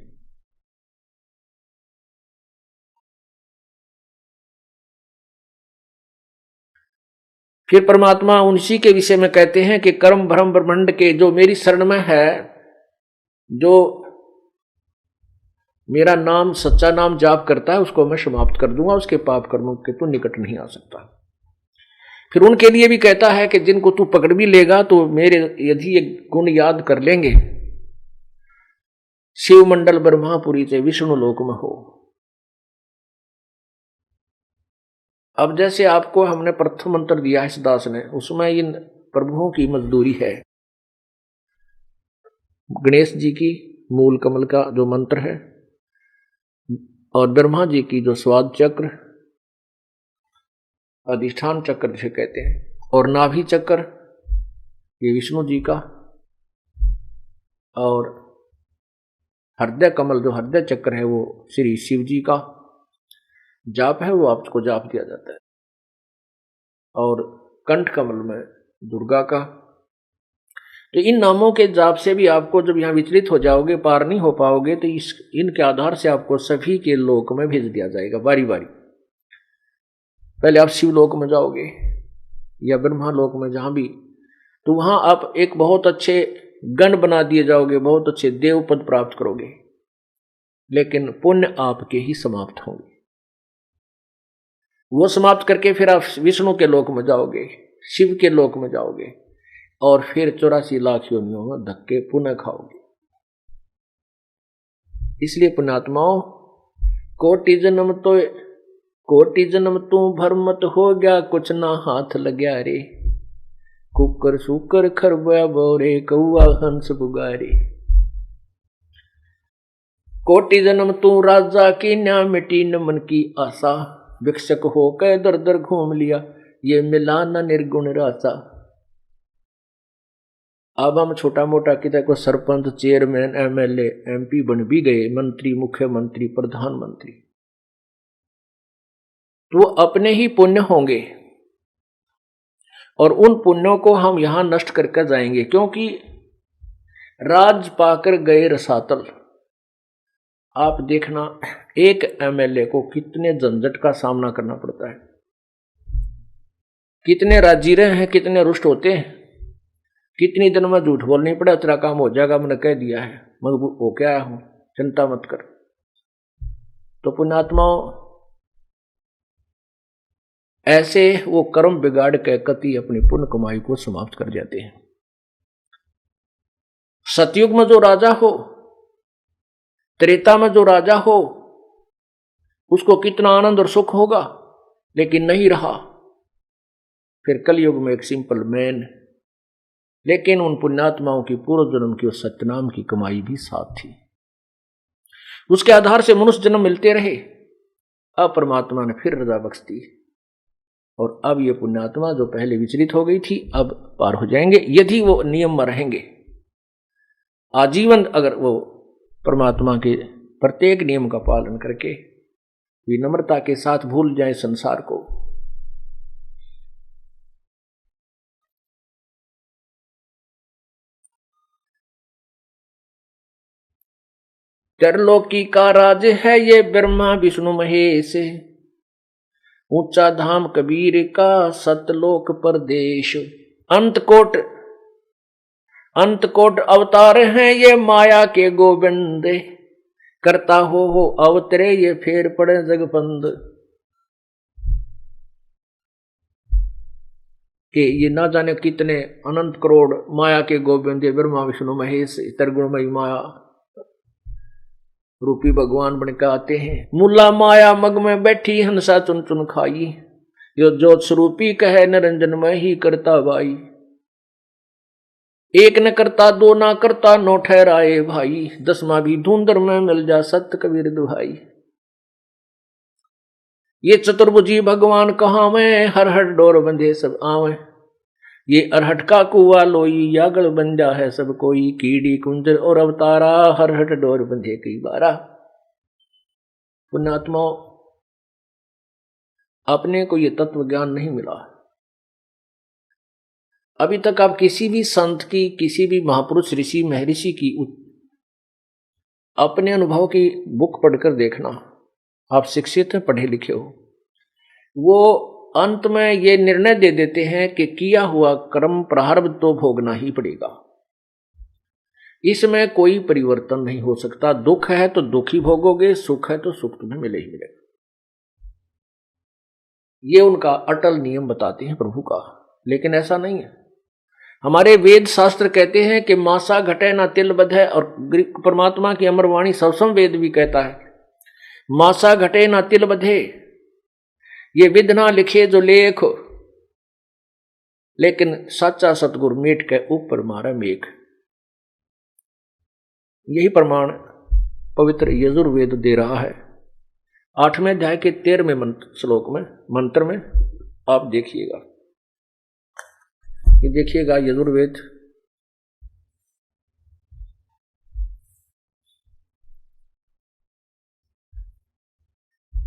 फिर परमात्मा उसी के विषय में कहते हैं कि कर्म भ्रम ब्रह्मांड के जो मेरी शरण में है, जो मेरा नाम सच्चा नाम जाप करता है, उसको मैं समाप्त कर दूंगा, उसके पाप कर्मों के तो निकट नहीं आ सकता। फिर उनके लिए भी कहता है कि जिनको तू पकड़ भी लेगा तो मेरे यदि ये गुण याद कर लेंगे, शिव मंडल ब्रह्मापुरी से विष्णु लोक में हो। अब जैसे आपको हमने प्रथम मंत्र दिया है इस दास ने, उसमें इन प्रभुओं की मजदूरी है। गणेश जी की मूल कमल का जो मंत्र है, और ब्रह्मा जी की जो स्वाद चक्र, अधिष्ठान चक्र जिसे कहते हैं, और नाभि चक्र ये विष्णु जी का, और हृदय कमल जो हृदय चक्र है वो श्री शिव जी का जाप है, वो आपको जाप दिया जाता है। और कंठ कमल में दुर्गा का। तो इन नामों के जाप से भी आपको जब यहाँ विचलित हो जाओगे, पार नहीं हो पाओगे, तो इनके आधार से आपको सभी के लोक में भेज दिया जाएगा बारी बारी। पहले आप शिव लोक में जाओगे या ब्रह्मा लोक में, जहां भी, तो वहां आप एक बहुत अच्छे गण बना दिए जाओगे, बहुत अच्छे देव पद प्राप्त करोगे। लेकिन पुण्य आपके ही समाप्त होंगे। वो समाप्त करके फिर आप विष्णु के लोक में जाओगे, शिव के लोक में जाओगे, और फिर 84 लाख योनियों में धक्के पुनः खाओगे। इसलिए पुण्यात्माओं, कोटि जन्म तू भरमत हो गया, कुछ ना हाथ लग्या रे, कुकर सुकर खरबा बोरे, कौआ हंस बुगारे। कोटि जन्म तू राजा की न्या, मिटी न मन की आशा, भिक्षक होकर दर दर घूम लिया, ये मिला न निर्गुण रासा। अब हम छोटा मोटा किसी को सरपंच, चेयरमैन, एमएलए, एमपी बन भी गए, मंत्री, मुख्यमंत्री, प्रधानमंत्री, तो अपने ही पुण्य होंगे और उन पुण्यों को हम यहां नष्ट करके जाएंगे। क्योंकि राज पाकर गए रसातल। आप देखना, एक एमएलए को कितने झंझट का सामना करना पड़ता है, कितने राजी रहे हैं, कितने रुष्ट होते हैं, कितनी दिन में झूठ बोलनी पड़े, तेरा काम हो जाएगा, मैंने कह दिया है, मजबूर हो क्या आया हूं, चिंता मत कर। तो पुण्यात्माओं, ऐसे वो कर्म बिगाड़ के कति अपनी पुण्य कमाई को समाप्त कर जाते हैं। सतयुग में जो राजा हो, त्रेता में जो राजा हो, उसको कितना आनंद और सुख होगा, लेकिन नहीं रहा। फिर कलयुग में एक सिंपल मैन, लेकिन उन पुण्यात्माओं की पूर्व जन्म की उस सत्यनाम की कमाई भी साथ थी। उसके आधार से मनुष्य जन्म मिलते रहे। अब परमात्मा ने फिर रजा बख्श दी, और अब ये पुण्यात्मा जो पहले विचलित हो गई थी, अब पार हो जाएंगे, यदि वो नियम में रहेंगे। आजीवन अगर वो परमात्मा के प्रत्येक नियम का पालन करके विनम्रता के साथ भूल जाए संसार को। त्रिलोकी का राज है ये ब्रह्मा विष्णु महेश, ऊंचा धाम कबीर का सतलोक परदेश। अंतकोट अवतार हैं ये माया के गोविंद, करता हो अवतरे ये फेर पड़े जगपंद। कि ये ना जाने कितने अनंत करोड़ माया के गोविंद ब्रह्मा विष्णु महेश त्रिगुणमयी माया रूपी भगवान बनकर आते हैं। मुला माया मग में बैठी हंसा चुन चुन खाई, यो ज्योत स्वरूपी कहे निरंजन में ही करता भाई। एक न करता दो ना करता नो ठहराए भाई, 10वां भी धुंधर में मिल जा सत्य कबीर दुहाई। ये चतुर्भुजी भगवान कहाँ में, हर हर डोर बंधे सब आवे, ये अरहट का कुआ लोई यागल बन जा है सब कोई, कीड़ी कुंजर और अवतारा हर हट डोर बंधे कई बारा। पुण्यात्माओं, अपने को ये तत्व ज्ञान नहीं मिला। अभी तक आप किसी भी संत की, किसी भी महापुरुष ऋषि महर्षि की अपने अनुभव की बुक पढ़कर देखना। आप शिक्षित हैं, पढ़े लिखे हो, वो अंत में ये निर्णय दे देते हैं कि किया हुआ कर्म प्रारब्ध तो भोगना ही पड़ेगा, इसमें कोई परिवर्तन नहीं हो सकता। दुख है तो दुख ही भोगोगे, सुख है तो सुख तुम्हें मिले ही मिलेगा। ये उनका अटल नियम बताते हैं प्रभु का। लेकिन ऐसा नहीं है। हमारे वेद शास्त्र कहते हैं कि मासा घटे ना तिल बधे, और परमात्मा की अमर वाणी सवसम वेद भी कहता है मासा घटे ना तिल बधे, ये विध ना लिखे जो लेख, लेकिन सच्चा सतगुर मीट के ऊपर मारा मेघ। यही प्रमाण पवित्र यजुर्वेद दे रहा है। 8वें अध्याय के 13वें श्लोक में, मंत्र में आप देखिएगा, ये देखिएगा यजुर्वेद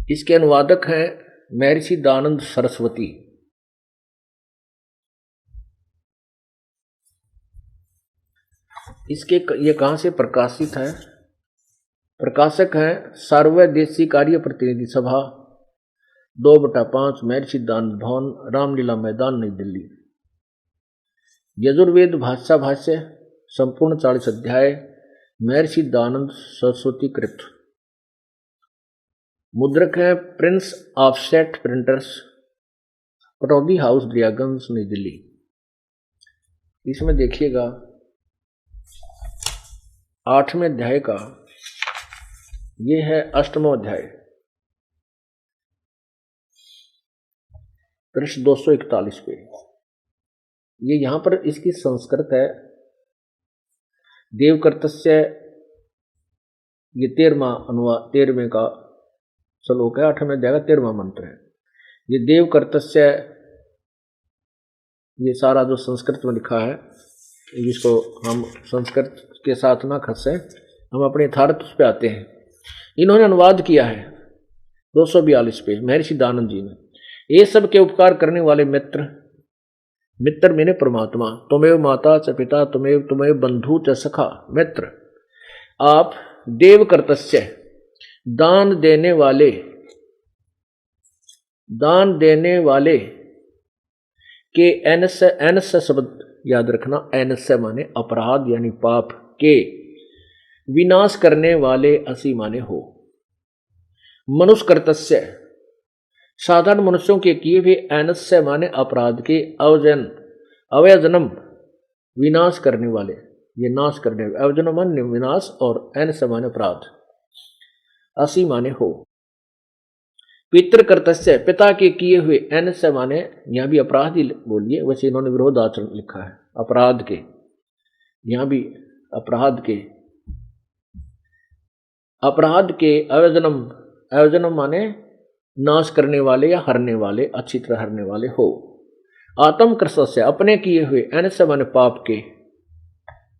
इसके अनुवादक हैं महर्षि दानंद सरस्वती। इसके ये कहां से प्रकाशित है? प्रकाशक हैं सर्वदेशी कार्य प्रतिनिधि सभा 2/5 महर्षि दानंद भवन, रामलीला मैदान, नई दिल्ली। यजुर्वेद भाष्य संपूर्ण 40 अध्याय महर्षि दानंद सरस्वती कृत। मुद्रक है Prince offset printers, Pataudi house, Daryaganj, नई दिल्ली। इसमें देखिएगा 8वें अध्याय का ये है 8वां अध्याय, पृष्ठ 241 पे। ये यहां पर इसकी संस्कृत है, देवकर्तस्य, ये 13वां अनुवाद, 13वें का श्लोक है, 8वें अध्याय का 13वां मंत्र है। ये देवकर्तस्य, ये सारा जो संस्कृत में लिखा है, जिसको हम संस्कृत के साथ ना खसे, हम अपने यथार्थ पे आते हैं। इन्होंने अनुवाद किया है 242 पे महर्षि दानंद जी ने। ये सब के उपकार करने वाले मित्र, मित्र मैंने परमात्मा, तुमेव माता च पिता, तुमेव बंधु च सखा। मित्र, आप देवकर्तस्य, दान देने वाले के एन से शब्द याद रखना, एन से माने अपराध यानी पाप, के विनाश करने वाले असी माने हो। मनुष्यकर्तस्य, साधारण मनुष्यों के किए हुए, एन से माने अपराध के, अवयजनम विनाश करने वाले, ये नाश करने, अवजनम माने विनाश और एन से माने अपराध, असी माने हो। पितृकर्तस्य, पिता के किए हुए, एन से माने यहां भी अपराध ही बोलिए, वैसे इन्होंने विरोध आचरण लिखा है, अपराध के, यहां भी अपराध के, अवजनम माने नाश करने वाले या हरने वाले, अच्छी तरह हरने वाले हो। आत्म कृष्ण, अपने किए हुए, एन से माने पाप के,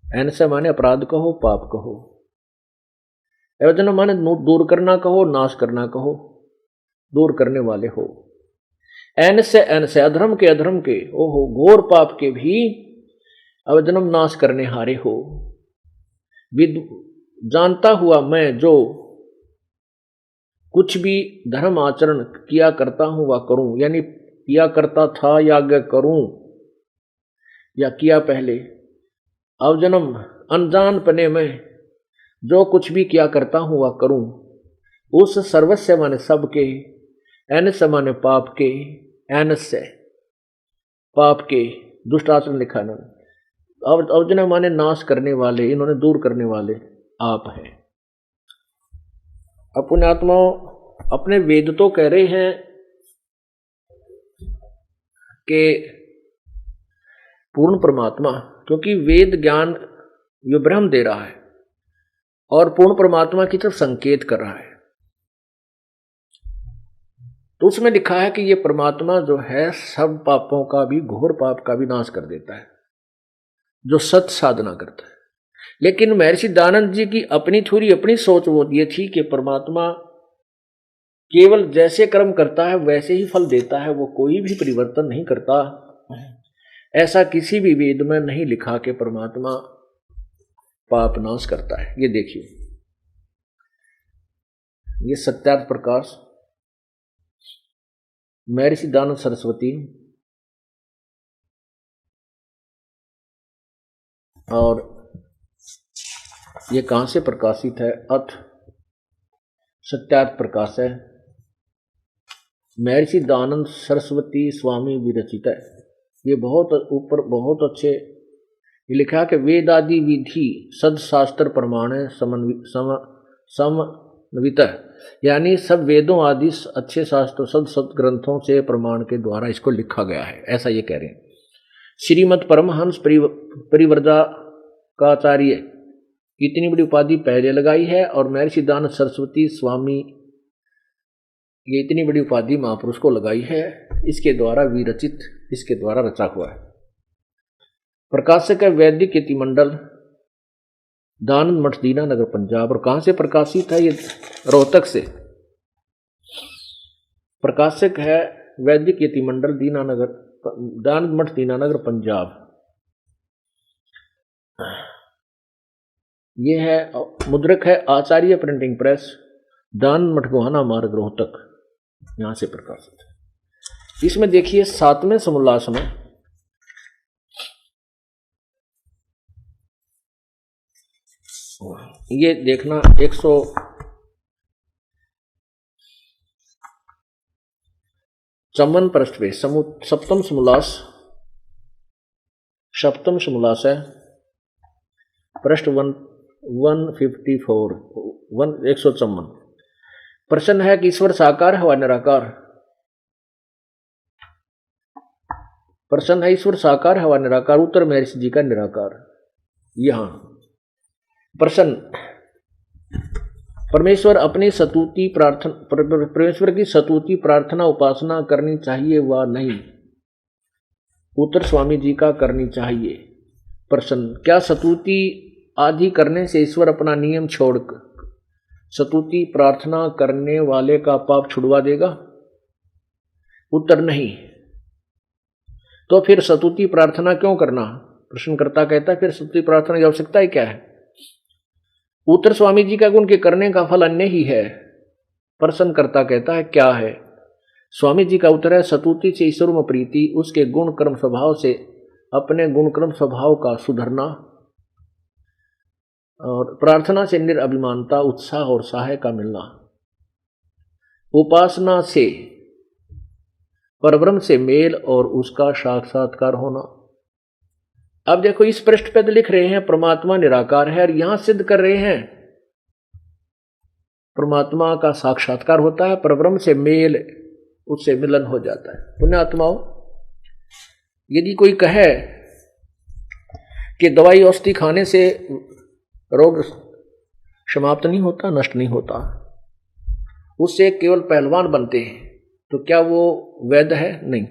एन से माने अपराध कहो, पाप कहो। अवजनम माने दूर करना कहो, नाश करना कहो, दूर करने वाले हो। एन से अधर्म के, ओहो घोर पाप के भी अवजनम नाश करने हारे हो। जानता हुआ मैं जो कुछ भी धर्म आचरण किया करता हूं व करूं, यानी किया करता था या आगे करूं या किया पहले। अवजनम अनजानपने में जो कुछ भी किया करता हूं व करूं, उस सर्वस्व माने सबके, एन से माने पाप के, एन से पाप के, दुष्ट आचरण लिखा इन्होंने। अवजन माने नाश करने वाले, इन्होंने दूर करने वाले आप हैं। अपने आत्माओं, अपने वेद तो कह रहे हैं कि पूर्ण परमात्मा, क्योंकि वेद ज्ञान जो ब्रह्म दे रहा है और पूर्ण परमात्मा की तरफ संकेत कर रहा है। तो उसमें लिखा है कि ये परमात्मा जो है सब पापों का भी, घोर पाप का भी नाश कर देता है जो सत साधना करता है। लेकिन महर्षि दानंद जी की अपनी सोच वो ये थी कि परमात्मा केवल जैसे कर्म करता है वैसे ही फल देता है, वो कोई भी परिवर्तन नहीं करता। ऐसा किसी भी वेद में नहीं लिखा कि परमात्मा पाप नाश करता है। ये देखिए, ये सत्यार्थ प्रकाश, महर्षि दानंद सरस्वती, और ये कहां से प्रकाशित है? अथ सत्यार्थ प्रकाश है, महर्षि दानंद सरस्वती स्वामी विरचित है। ये बहुत ऊपर, बहुत अच्छे ये लिखा कि वेद आदि विधि सदशास्त्र प्रमाण समन्वित, यानी सब वेदों आदि अच्छे शास्त्रों, सद ग्रंथों से प्रमाण के द्वारा इसको लिखा गया है, ऐसा ये कह रहे हैं। श्रीमद परमहंस परिव्रजा का आचार्य, इतनी बड़ी उपाधि पहले लगाई है, और महर्षि दानंद सरस्वती स्वामी, ये इतनी बड़ी उपाधि महापुरुष को लगाई है, इसके द्वारा विरचित, इसके द्वारा रचा हुआ है। प्रकाशक है वैदिक यतिमंडल, दानंद मठ, दीनानगर, पंजाब। और कहां से प्रकाशित है? ये रोहतक से। प्रकाशक है वैदिक यतिमंडल, दीनानगर, दानंद मठ, दीनानगर, पंजाब। ये है मुद्रक है आचार्य प्रिंटिंग प्रेस, दानंद मठ, गोहाना मार्ग, रोहतक, यहां से प्रकाशित है। इसमें देखिए 7वें समोल्लास में ये देखना, चमन पृष्ठ पे सप्तम समोल्लास है, पृष्ठ 154 154। प्रश्न है कि ईश्वर साकार है व निराकार। प्रश्न है ईश्वर साकार है व निराकार। उत्तर महर्षि जी का निराकार। यहां प्रश्न, परमेश्वर की स्तुति प्रार्थना उपासना करनी चाहिए व नहीं। उत्तर स्वामी जी का करनी चाहिए। प्रश्न, क्या स्तुति आदि करने से ईश्वर अपना नियम छोड़कर स्तुति प्रार्थना करने वाले का पाप छुड़वा देगा? उत्तर नहीं। तो फिर स्तुति प्रार्थना क्यों करना? प्रश्नकर्ता कहता है फिर स्तुति प्रार्थना की आवश्यकता ही क्या है? उत्तर स्वामी जी का गुण के करने का फल अन्य ही है। प्रश्नकर्ता कहता है क्या है? स्वामी जी का उत्तर है स्तुति से ईश्वर में प्रीति, उसके गुण कर्म स्वभाव से अपने गुण कर्म स्वभाव का सुधरना, और प्रार्थना से निरअभिमानता उत्साह और सहाय का मिलना, उपासना से परब्रह्म से मेल और उसका साक्षात्कार होना। अब देखो इस पृष्ठ पे तो लिख रहे हैं परमात्मा निराकार है, और यहां सिद्ध कर रहे हैं परमात्मा का साक्षात्कार होता है, परब्रह्म से मेल, उससे मिलन हो जाता है। पुण्यात्माओं, यदि कोई कहे कि दवाई औषधि खाने से रोग समाप्त नहीं होता, नष्ट नहीं होता, उससे केवल पहलवान बनते हैं, तो क्या वो वैध है? नहीं।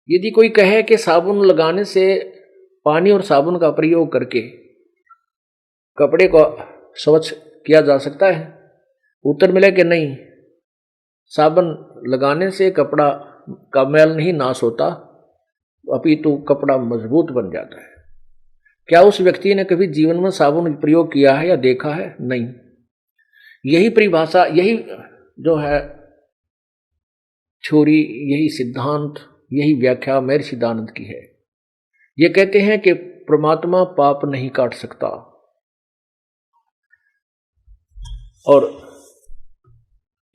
यदि कोई कहे कि साबुन लगाने से पानी और साबुन का प्रयोग करके कपड़े को स्वच्छ किया जा सकता है, उत्तर मिले कि नहीं, साबुन लगाने से कपड़ा का मैल नहीं नाश होता, अपितु कपड़ा मजबूत बन जाता है। क्या उस व्यक्ति ने कभी जीवन में साबुन प्रयोग किया है या देखा है? नहीं। यही परिभाषा, यही जो है थ्योरी, यही सिद्धांत, यही व्याख्या महर्षि दयानंद की है। ये कहते हैं कि परमात्मा पाप नहीं काट सकता, और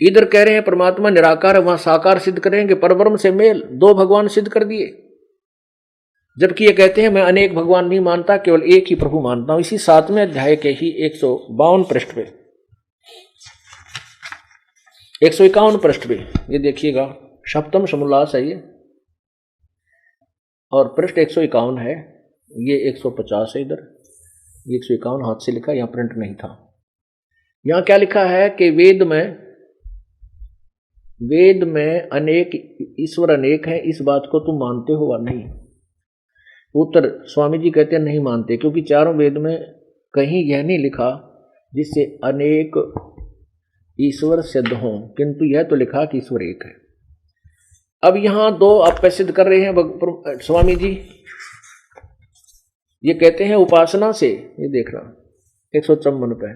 इधर कह रहे हैं परमात्मा निराकार है, वहां साकार सिद्ध करेंगे, परब्रह्म से मेल, दो भगवान सिद्ध कर दिए। जबकि ये कहते हैं मैं अनेक भगवान नहीं मानता, केवल एक ही प्रभु मानता हूं। इसी 7वें अध्याय के ही 152 पृष्ठ पे, 151 पृष्ठ पे ये देखिएगा, सप्तम समोल्लास है ये, और पृष्ठ 151 है, ये 150 है इधर, ये 151 हाथ से लिखा, यहां प्रिंट नहीं था। यहां क्या लिखा है कि वेद में अनेक ईश्वर अनेक हैं, इस बात को तुम मानते हो व नहीं? उत्तर, स्वामी जी कहते हैं नहीं मानते, क्योंकि चारों वेद में कहीं यह नहीं लिखा जिससे अनेक ईश्वर सिद्ध हों, किंतु यह तो लिखा कि ईश्वर एक है। अब यहां दो आप सिद्ध कर रहे हैं स्वामी जी। ये कहते हैं उपासना से, ये देख रहा 154 पे,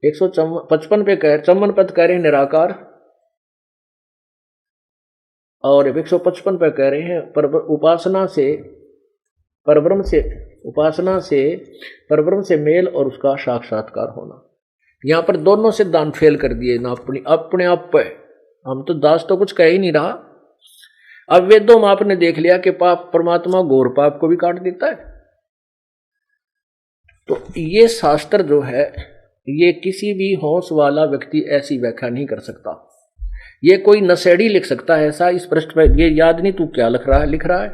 155 पे कह 54 पद कह रहे हैं निराकार, और 155 पे कह रहे हैं उपासना से परब्रह्म से मेल और उसका साक्षात्कार होना। यहां पर दोनों सिद्धांत फेल कर दिए ना, अपने आप पे। हम तो दास तो कुछ कह ही नहीं रहा। अब वेदों में आपने देख लिया कि पाप, परमात्मा घोर पाप को भी काट देता है। तो ये शास्त्र जो है, ये किसी भी होश वाला व्यक्ति ऐसी व्याख्या नहीं कर सकता। ये कोई नशेड़ी लिख सकता है ऐसा। इस पृष्ठ पे ये याद नहीं तू क्या लिख रहा है,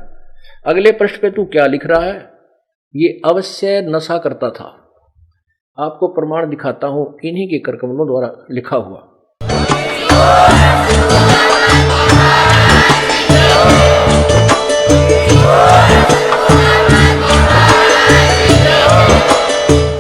अगले पृष्ठ पे तू क्या लिख रहा है, ये अवश्य नशा करता था। आपको प्रमाण दिखाता हूं इन्हीं के करकमलों द्वारा लिखा हुआ।